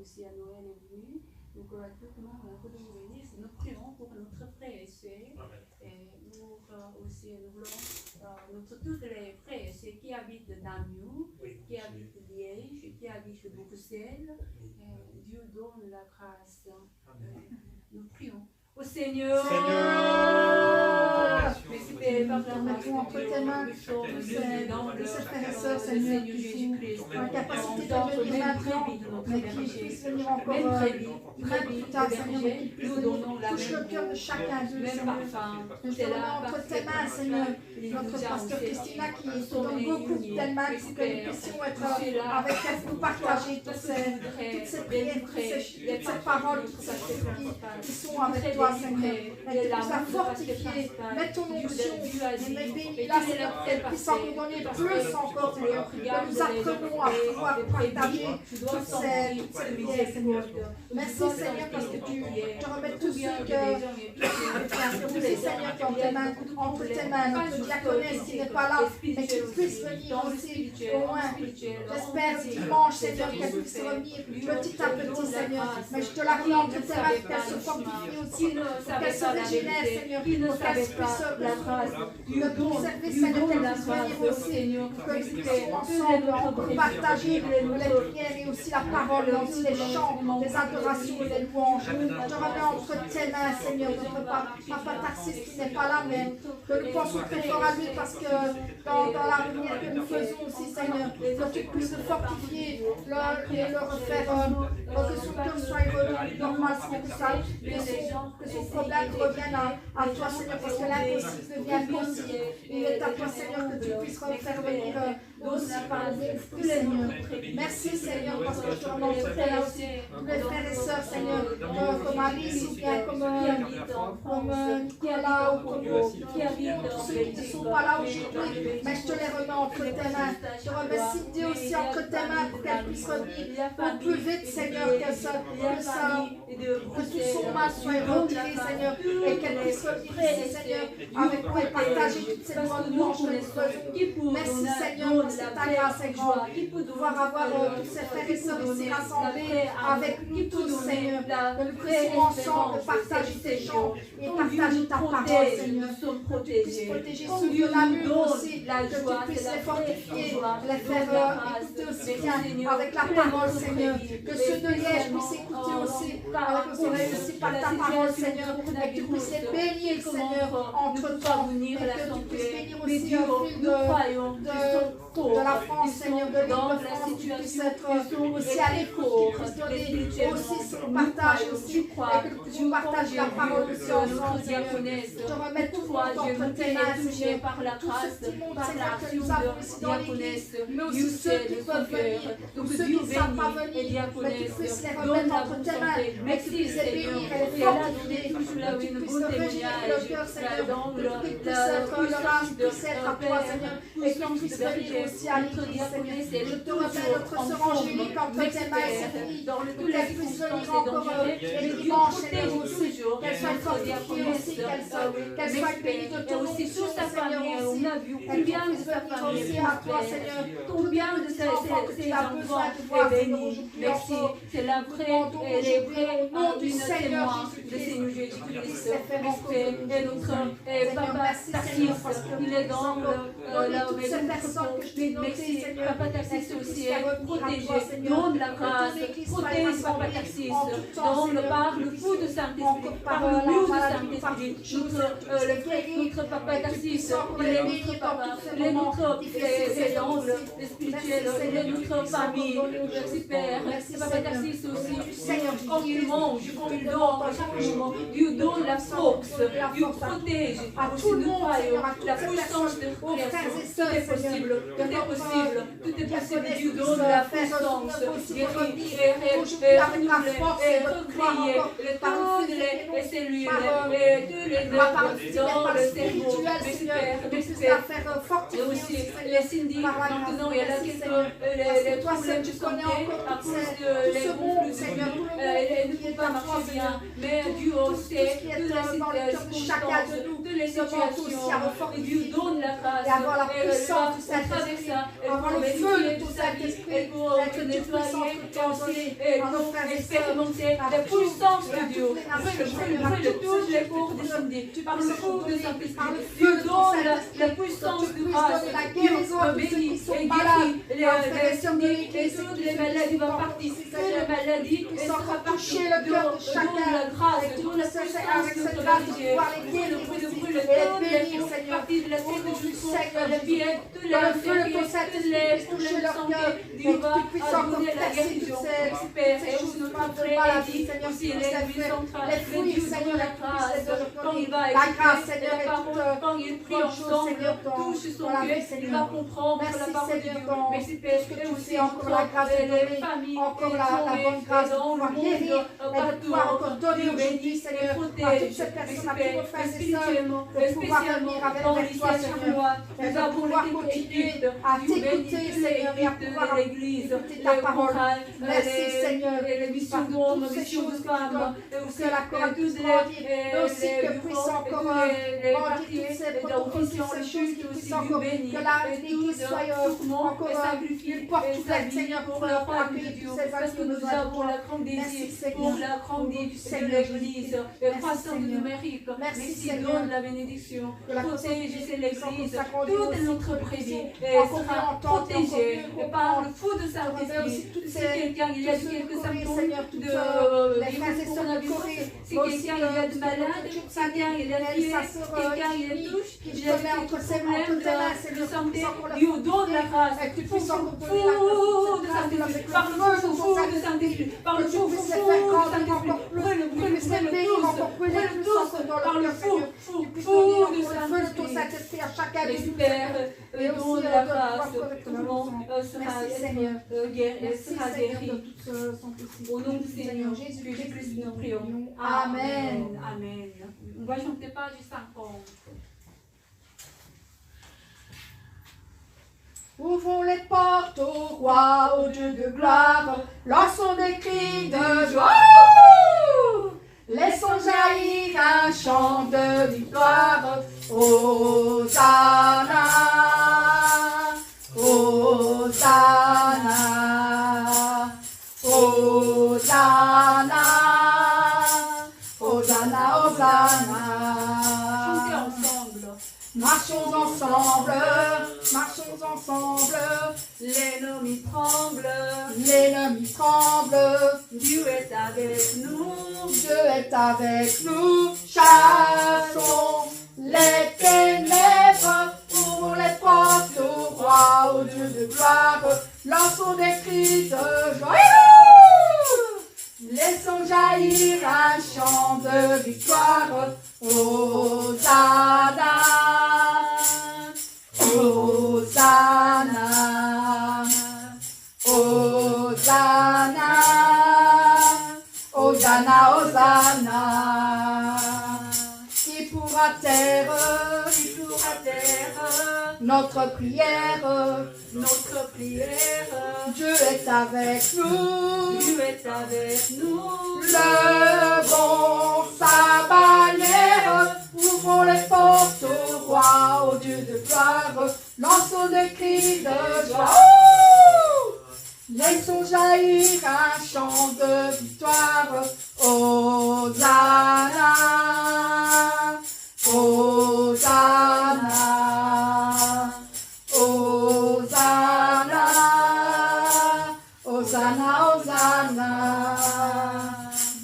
aussi à Noël est venu. Donc, tout le monde peut nous venir. Nous prions pour notre frère et sœur. Et nous aussi, nous voulons tous les frères et sœurs qui habitent Namur, qui habitent Liège, qui habitent Bruxelles. Dieu donne la grâce. Nous prions. Au Seigneur, merci Père, Nous mettons entre tes mains de ces frères et sœurs, Seigneur, qui sont en capacité de venir maintenant, mais qui puissent venir encore même plus tard, Seigneur, mais qui puissent venir toucher le cœur de chacun d'eux, Seigneur. Nous te remets entre tes mains, Seigneur, notre pasteur Christina qui te donne beaucoup d'elle-même pour que nous puissions être avec elle pour partager toutes ces prières, toutes ces paroles, toutes ces choses qui sont avec toi, Seigneur. Elle te puisse la fortifier, mets ton onction, et bénis-la, Seigneur, qu'elle puisse en nous donner plus encore, Seigneur, que nous apprenons à pouvoir partager toutes ces prières, Seigneur. Merci, Seigneur, parce que tu te remets tous ceux que Merci, Seigneur, qui ont entre tes mains, notre diaconesse qui n'est pas là, mais qui puisse venir aussi au moins. J'espère dimanche, Seigneur, qu'elle puisse revenir petit à petit, Seigneur. Mais je te la remets entre tes mains, qu'elle se fortifie aussi, qu'elle se régénère, Seigneur, pour qu'elle puisse observer, Seigneur, qu'elle puisse venir aussi, que nous puissions ensemble encore partager les prières et aussi la parole, aussi les chants, les adorations et les louanges. Je te remets entre tes mains, Seigneur, notre Papa Tarsis qui n'est pas là, mais que nous pensons très fort à lui parce que dans la lumière que nous faisons aussi, Seigneur, que tu puisses le fortifier, le refaire, que son cœur soit normal, que son problème revienne à toi, Seigneur, parce que l'impossible devient possible. Il est à toi, Seigneur, que tu puisses refaire venir aussi par le Seigneur. Merci, Seigneur, parce que je te remets entre tes mains aussi tous les frères et sœurs, Seigneur, comme Alice ou bien comme Nicolas ou comme tous ceux qui ne sont pas là aujourd'hui, mais je te les remets entre tes mains. Je te remets Cindy aussi entre tes mains pour qu'elle puisse revenir au plus vite, Seigneur, que tout son mal soit retiré, Seigneur, et qu'elle puisse revenir ici, Seigneur, avec moi et partager toutes ces bonnes louanges que nous faisons. Merci, Seigneur, parce que ta grâce est grande, de pouvoir avoir tous ces frères et sœurs ici rassemblés avec nous tous, Seigneur, que nous puissions ensemble partager tes chants et partager ta parole, Seigneur, que tu puisses protéger ceux de la lune aussi, que tu puisses les fortifier, les faire écouter aussi bien avec la parole, Seigneur, que ceux de Liège puissent écouter aussi avec nos oreilles aussi par ta parole, Seigneur, et que tu puisses les bénir, Seigneur, entre temps, et que tu puisses bénir aussi un fil de la France, Seigneur, de l'Île-de-France, que tu puisses être aussi à l'écoute, que tu puisses donner aussi ce partage aussi, et que nous puissions partager la parole aussi ensemble, Seigneur. Je te remets tout le monde entre tes mains, Seigneur, tout ce petit monde, Seigneur, que nous avons ici dans l'Église, mais aussi ceux qui peuvent venir, ou ceux qui ne savent pas venir, mais tu puisses les remettre entre tes mains, et que tu puisses les bénir et les fortifier, que tu puisses le régénérer le cœur, Seigneur, que tu puisses être leur âme, puisse être à toi, Seigneur, et que tu puisses venir aussi à l'Église, Seigneur. Je te remets notre sœur Angélique entre tes mains et ses filles, qu'elle puisse venir encore les dimanches, Seigneur, aussi, qu'elle soit fortifiée aussi, qu'elle soit bénie de ton nom, toute sa famille, on a vu combien de sa famille aussi à toi, Seigneur, combien de ses enfants est béni. Merci, c'est la vraie, elle est vraie, une témoin de Seigneur Jésus-Christ. Respect et notre Papa Tarsis, il est dans la maison. Merci, Papa Tarsis aussi est protégé, donne la grâce, protège Papa Tarsis, donne par le feu de Saint-Esprit, par le lieu de Saint-Esprit, notre Papa Tarsis, il est notre Papa, il est notre l'angle spirituel, il est notre famille. Merci Père, merci Papa Tarsis aussi. Seigneur, quand il mange, quand il dort, à chaque moment, Dieu donne la force, Dieu protège. à tout le monde, Seigneur, à La toutes les puissance de aux frères et sœurs, tout est possible, tout est possible, tout est possible. Dieu donne la puissance, et recréer les cellules, et tous les dans le cerveau. Et aussi les Cindy, maintenant il y a là les problèmes de santé à cause de les conflits, elle ne peut pas marcher bien, mais Dieu sait toutes les situations, et Dieu donne la grâce, et avoir la puissance de cette avoir le feu de tout ça et pour se nettoyer et pour expérimenter la puissance de Dieu. Brûle tous les cours de Cindy, par le feu de Saint-Esprit, Dieu donne la puissance de grâce, Dieu bénit et guérit les toutes les maladies, va partir, les maladies, et sera partie, donne la grâce, donne la puissance de corriger, brûle toutes les parties de la tête jusqu'au pied, tous les santé, Dieu va donner la guérison, Père, et aussi notre frère Eddie, aussi les centrales, les Dieu donne la grâce, quand il va écouter la parole, quand il prie ensemble, touche son cœur, il va comprendre la parole de Dieu. Merci Père, et aussi encore la grâce des familles, encore la bonne grâce de pouvoir guérir et de pouvoir encore donner aujourd'hui, Seigneur, à toutes ces personnes, à tous nos frères et sœurs, de pouvoir venir avec toi, Seigneur, et de pouvoir continuer à t'écouter, Seigneur, et à pouvoir l'église, d'écouter les ta parole. chorales, Merci, Seigneur, les missions par d'hommes, toutes ces missions de choses que tu femmes, donnes, et pour aussi que la chorale puisse grandir, mais aussi que puisse encore les grandir parties toutes ces et protocoles, d'officiers, toutes les ces choses choses qui qui aussi puissent encore, bénir, que et l'Église tout, soit tout le monde encore est sacrifié, une porte et ouverte, sa vie Seigneur, pour pour la parole de accueillir Dieu, tous ces parce que amis nous qui avons la Merci, grande désir Seigneur. pour la grande Au nom du de Seigneur l'église, Jésus. et Merci, croissance Seigneur. numérique. Merci, Merci, Seigneur. donne la bénédiction. Que la Protège croissance l'église, s'agrandisse toute aussi, notre que prairie nous puissions sera encore mieux protégée entendre, par le feu de Mais aussi Saint-Esprit. toutes Si ces- quelqu'un, il y a tous ceux de quelques Corée, symptômes Seigneur, toutes, de les frères et virus sœurs de coronavirus, Corée, si mais aussi quelqu'un il a de que malade, quelqu'un il a fièvre, sa sœur, quelqu'un il a qui- touche, qui il te a met entre quelques ses mains, problèmes entre tes mains, de Seigneur, santé, sans qu'on la du au dos de la grâce, et que tu fou, puisses encore fou, donner la grâce, fou de grâce Saint-Esprit, avec le par le feu de fou, ton fou de Saint-Esprit, Saint-Esprit, par le que tu fou, puisses fou, les fou faire de grandir Saint-Esprit, encore plus, brûle, que tu brûle, puisses les brûle bénir tous, encore plus, brûle les plus tous, encore dans par leur le cœur, fou, Seigneur. fou, Tu puisses fou donner de encore le feu de ton Saint-Esprit. Saint-Esprit à chacun de nous, Espère et le aussi don de de la pouvoir grâce, correctement tout le monde sera Merci, Seigneur. guéri, Merci, sera Seigneur, guéri. de toute simplicité. Au nom du Seigneur Jésus, Jésus-Christ, nous prions. Amen. Amen. On va chanter page 50. Ouvrons les portes au roi, au Dieu de gloire, lançons des cris de joie. Laissons jaillir un chant de victoire. Hosanna, Hosanna, Hosanna, Hosanna, Hosanna. Chantez ensemble. Marchons ensemble, marchons ensemble, L'ennemi tremble. l'ennemi tremble, Dieu est avec nous. Dieu est avec nous, chassons les ténèbres, ouvrons les portes au roi, au Dieu de gloire, lançons des cris de joie. Laissons jaillir un chant de victoire. Hosanna, Hosanna, Hosanna, Hosanna, Hosanna. Qui pourra taire notre prière, Notre prière. Dieu est avec nous. Dieu est avec nous. Levons sa bannière, ouvrons les portes au roi, au Dieu de gloire, lançons des cris de joie. Laissons jaillir un chant de victoire. Hosanna, Hosanna, Hosanna, Hosanna, Hosanna.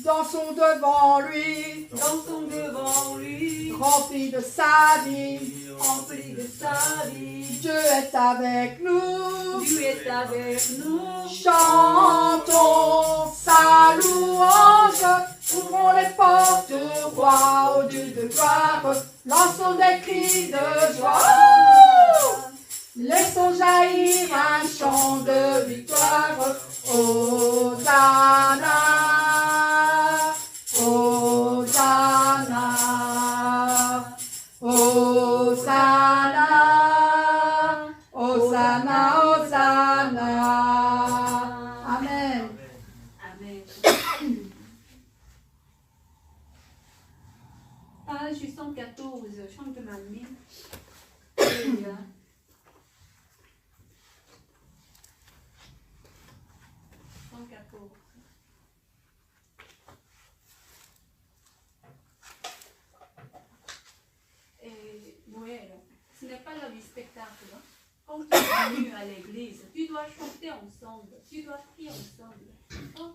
Dansons devant lui, Dansons devant lui. rempli de sa vie. Rempli de sa vie. Dieu est avec nous. Dieu est avec nous. Chantons sa louange, ouvrons les portes au roi, au Dieu de gloire, lançons des cris de joie. Laissons jaillir un chant de victoire. Hosanna, Hosanna, Hosanna, Hosanna, Hosanna. Amen. Amen. Page 114, chante de mamie. Alléluia. 114. Et Noël, ce n'est pas la vie spectacle. Hein. Quand tu es venu à l'église, tu dois chanter ensemble, tu dois prier ensemble. Hein?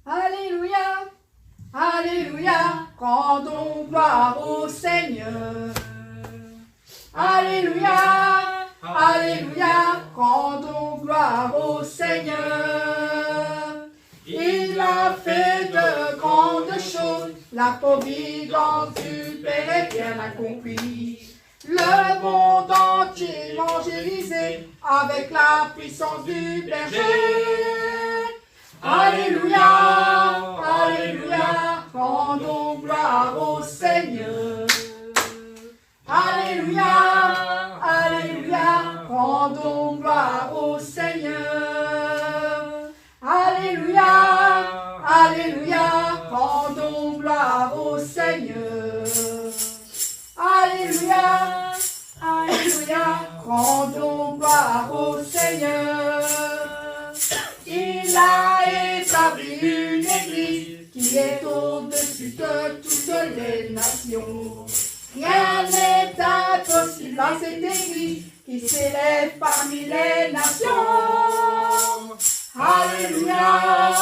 Alléluia, Alléluia, rendons gloire au Seigneur. Alléluia, Alléluia, rendons gloire au Seigneur. Il a fait de grandes choses, la providence du Père est bien accomplie. Le monde entier évangélisé avec la puissance du berger. Alléluia, Alléluia, rendons gloire au Seigneur. Alléluia, Alléluia, rendons Seigneur. Alléluia, Alléluia, rendons gloire au Seigneur. Il a établi une église qui est au-dessus de toutes les nations. Rien n'est impossible à cette église qui s'élève parmi les nations. Alléluia,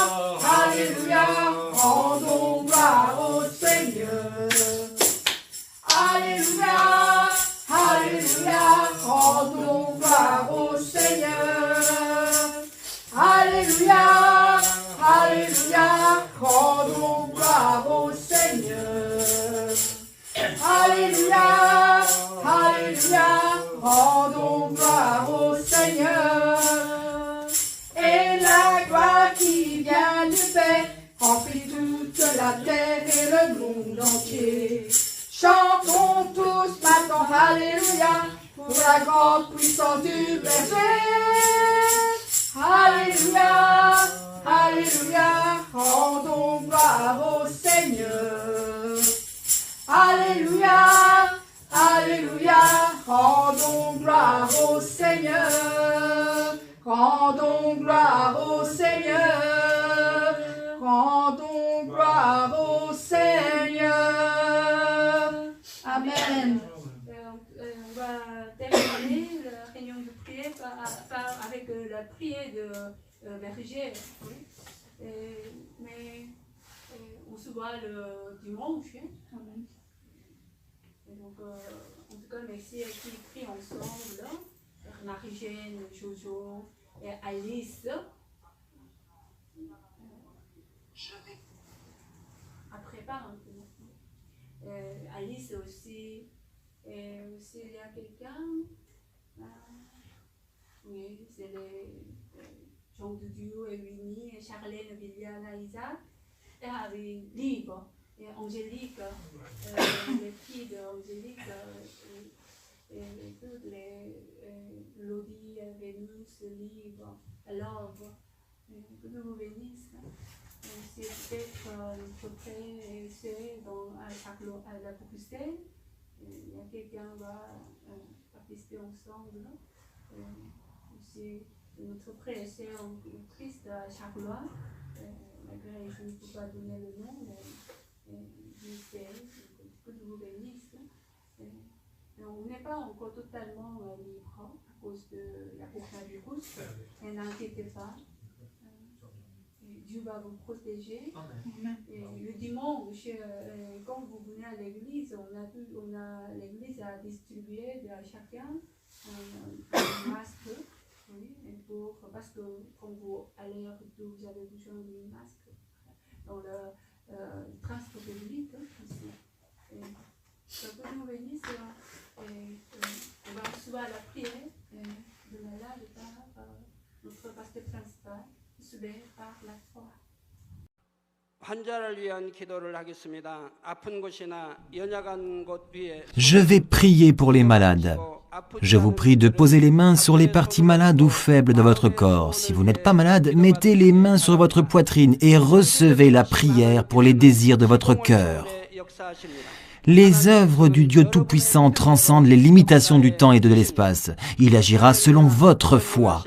Alléluia, rendons gloire au Seigneur. Alléluia, Alléluia, rendons gloire au Seigneur. Alléluia, Alléluia, rendons gloire au Seigneur. Alléluia, Alléluia, rendons gloire au Seigneur. Et la gloire qui vient du Père remplit toute la terre et le monde entier. Chantons tous maintenant, Alléluia, pour la grande puissance du berger. Alléluia, Alléluia, rendons gloire au Seigneur. Alléluia, Alléluia, rendons gloire au Seigneur. Rendons gloire au Seigneur. Rendons gloire au Seigneur. Amen. On va terminer la réunion de prière avec la prière de berger. Oui. Mais on se voit le dimanche. Amen. Et donc, en tout cas, merci à qui prient ensemble. Marie-Jeanne, Jojo et Alice. Après, pas un peu. Alice aussi. Et aussi, il y a quelqu'un. Oui, c'est les gens de Dieu et Winnie, et Charlène, Viviane, Isaac. Et avec Libre et Angélique, les filles d'Angélique. Et toutes les Lodi, Vénus, Libre, Love, que Dieu vous bénisse. C'est peut-être notre frère et soeur à la Bruxelles. Il y a quelqu'un qui va participer ensemble. C'est notre frère et soeur en Christ à Charlois. Malgré je ne peux pas donner le nom, mais je sais que Dieu vous bénisse. On n'est pas encore totalement libre à cause de la coronavirus. Et n'inquiétez pas. Dieu va vous protéger. Amen. Et le dimanche, quand vous venez à l'église, l'église a distribué à chacun un masque. Oui, parce que quand vous allez à retour, vous avez besoin d'un masque dans le transport public. Que nous bénisse. On va recevoir la prière de malade par notre pasteur principal, sauvé par la foi. Je vais prier pour les malades. Je vous prie de poser les mains sur les parties malades ou faibles de votre corps. Si vous n'êtes pas malade, mettez les mains sur votre poitrine et recevez la prière pour les désirs de votre cœur. Les œuvres du Dieu Tout-Puissant transcendent les limitations du temps et de l'espace. Il agira selon votre foi.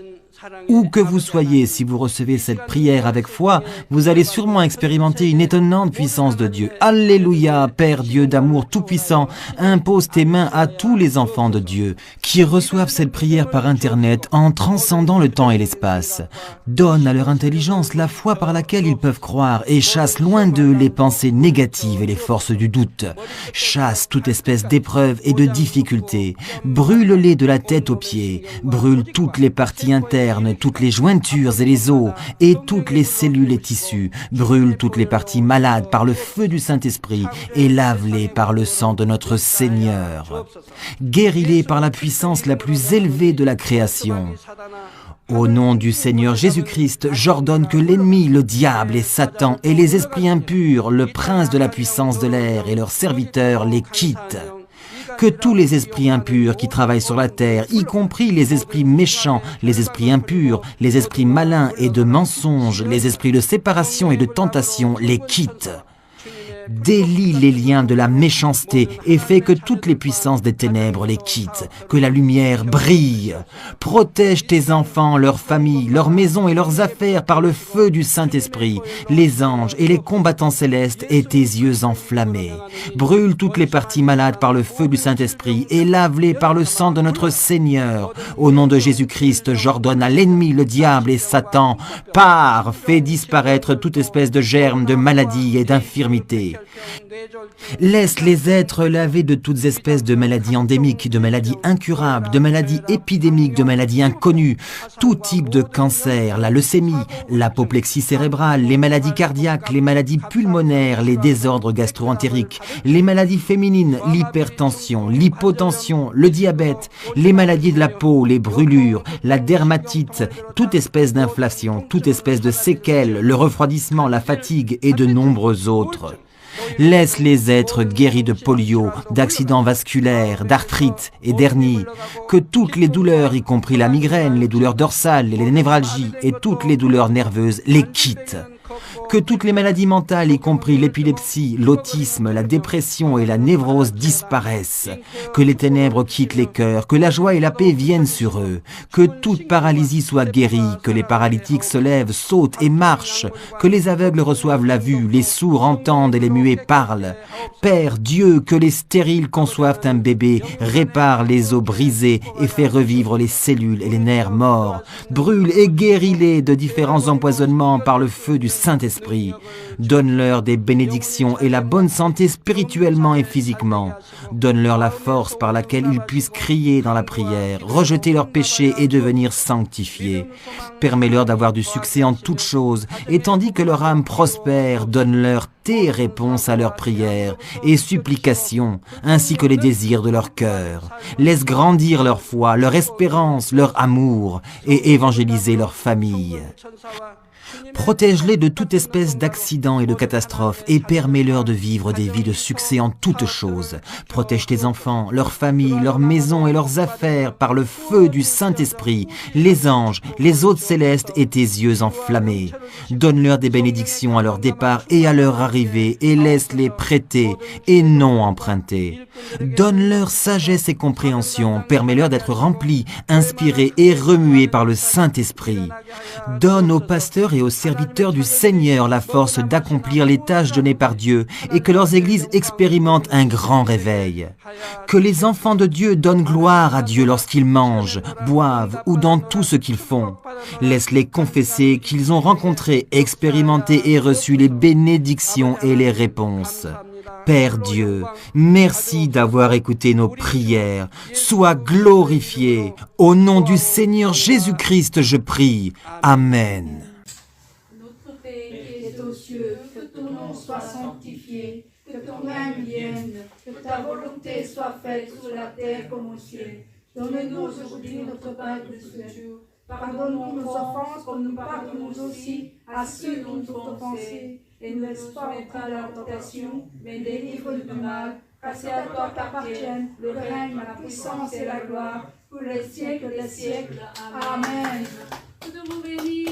Où que vous soyez, si vous recevez cette prière avec foi, vous allez sûrement expérimenter une étonnante puissance de Dieu. Alléluia, Père Dieu d'amour tout-puissant, impose tes mains à tous les enfants de Dieu qui reçoivent cette prière par Internet en transcendant le temps et l'espace. Donne à leur intelligence la foi par laquelle ils peuvent croire et chasse loin d'eux les pensées négatives et les forces du doute. Chasse toute espèce d'épreuve et de difficulté. Brûle-les de la tête aux pieds. Brûle toutes les parties internes, toutes les jointures et les os, et toutes les cellules et tissus. Brûle toutes les parties malades par le feu du Saint-Esprit et lave-les par le sang de notre Seigneur. Guéris-les par la puissance la plus élevée de la création. Au nom du Seigneur Jésus-Christ, j'ordonne que l'ennemi, le diable et Satan et les esprits impurs, le prince de la puissance de l'air et leurs serviteurs les quittent. Que tous les esprits impurs qui travaillent sur la terre, y compris les esprits méchants, les esprits impurs, les esprits malins et de mensonges, les esprits de séparation et de tentation, les quittent. Délie les liens de la méchanceté et fais que toutes les puissances des ténèbres les quittent, que la lumière brille. Protège tes enfants, leurs familles, leurs maisons et leurs affaires par le feu du Saint-Esprit, les anges et les combattants célestes et tes yeux enflammés. Brûle toutes les parties malades par le feu du Saint-Esprit et lave-les par le sang de notre Seigneur. Au nom de Jésus-Christ, j'ordonne à l'ennemi, le diable et Satan, pars, fais disparaître toute espèce de germe, de maladie et d'infirmité. Laisse les êtres lavés de toutes espèces de maladies endémiques, de maladies incurables, de maladies épidémiques, de maladies inconnues, tout type de cancer, la leucémie, l'apoplexie cérébrale, les maladies cardiaques, les maladies pulmonaires, les désordres gastro-entériques, les maladies féminines, l'hypertension, l'hypotension, le diabète, les maladies de la peau, les brûlures, la dermatite, toute espèce d'inflation, toute espèce de séquelles, le refroidissement, la fatigue et de nombreux autres. Laisse les êtres guéris de polio, d'accidents vasculaires, d'arthrite et d'hernie, que toutes les douleurs, y compris la migraine, les douleurs dorsales, les névralgies et toutes les douleurs nerveuses, les quittent. Que toutes les maladies mentales, y compris l'épilepsie, l'autisme, la dépression et la névrose disparaissent. Que les ténèbres quittent les cœurs, que la joie et la paix viennent sur eux. Que toute paralysie soit guérie, que les paralytiques se lèvent, sautent et marchent. Que les aveugles reçoivent la vue, les sourds entendent et les muets parlent. Père Dieu, que les stériles conçoivent un bébé, répare les os brisés et fait revivre les cellules et les nerfs morts. Brûle et guéris-les de différents empoisonnements par le feu du Saint-Esprit. Donne-leur des bénédictions et la bonne santé spirituellement et physiquement. Donne-leur la force par laquelle ils puissent crier dans la prière, rejeter leurs péchés et devenir sanctifiés. Permets-leur d'avoir du succès en toutes choses, et tandis que leur âme prospère, donne-leur tes réponses à leurs prières et supplications, ainsi que les désirs de leur cœur. Laisse grandir leur foi, leur espérance, leur amour, et évangéliser leur famille. Protège-les de toute espèce d'accidents et de catastrophes et permets-leur de vivre des vies de succès en toutes choses. Protège tes enfants, leurs familles, leurs maisons et leurs affaires par le feu du Saint-Esprit, les anges, les hôtes célestes et tes yeux enflammés. Donne-leur des bénédictions à leur départ et à leur arrivée et laisse-les prêter et non emprunter. Donne-leur sagesse et compréhension, permets-leur d'être remplis, inspirés et remués par le Saint-Esprit. Donne aux pasteurs et aux serviteurs du Seigneur la force d'accomplir les tâches données par Dieu et que leurs églises expérimentent un grand réveil. Que les enfants de Dieu donnent gloire à Dieu lorsqu'ils mangent, boivent ou dans tout ce qu'ils font. Laisse-les confesser qu'ils ont rencontré, expérimenté et reçu les bénédictions et les réponses. Père Dieu, merci d'avoir écouté nos prières. Sois glorifié. Au nom du Seigneur Jésus-Christ, je prie. Amen. Notre Père qui est aux cieux, que ton nom soit sanctifié, que ton règne vienne, que ta volonté soit faite sur la terre comme au ciel. Donne-nous aujourd'hui notre pain de ce jour. Pardonne-nous nos offenses comme nous pardonnons aussi à ceux qui nous ont offensés. Et ne laisse pas entrer à la tentation, mais délivre-nous du mal. Car c'est à toi qu'appartiennent le règne, la puissance et la gloire pour les siècles des siècles. Amen. Nous devons bénir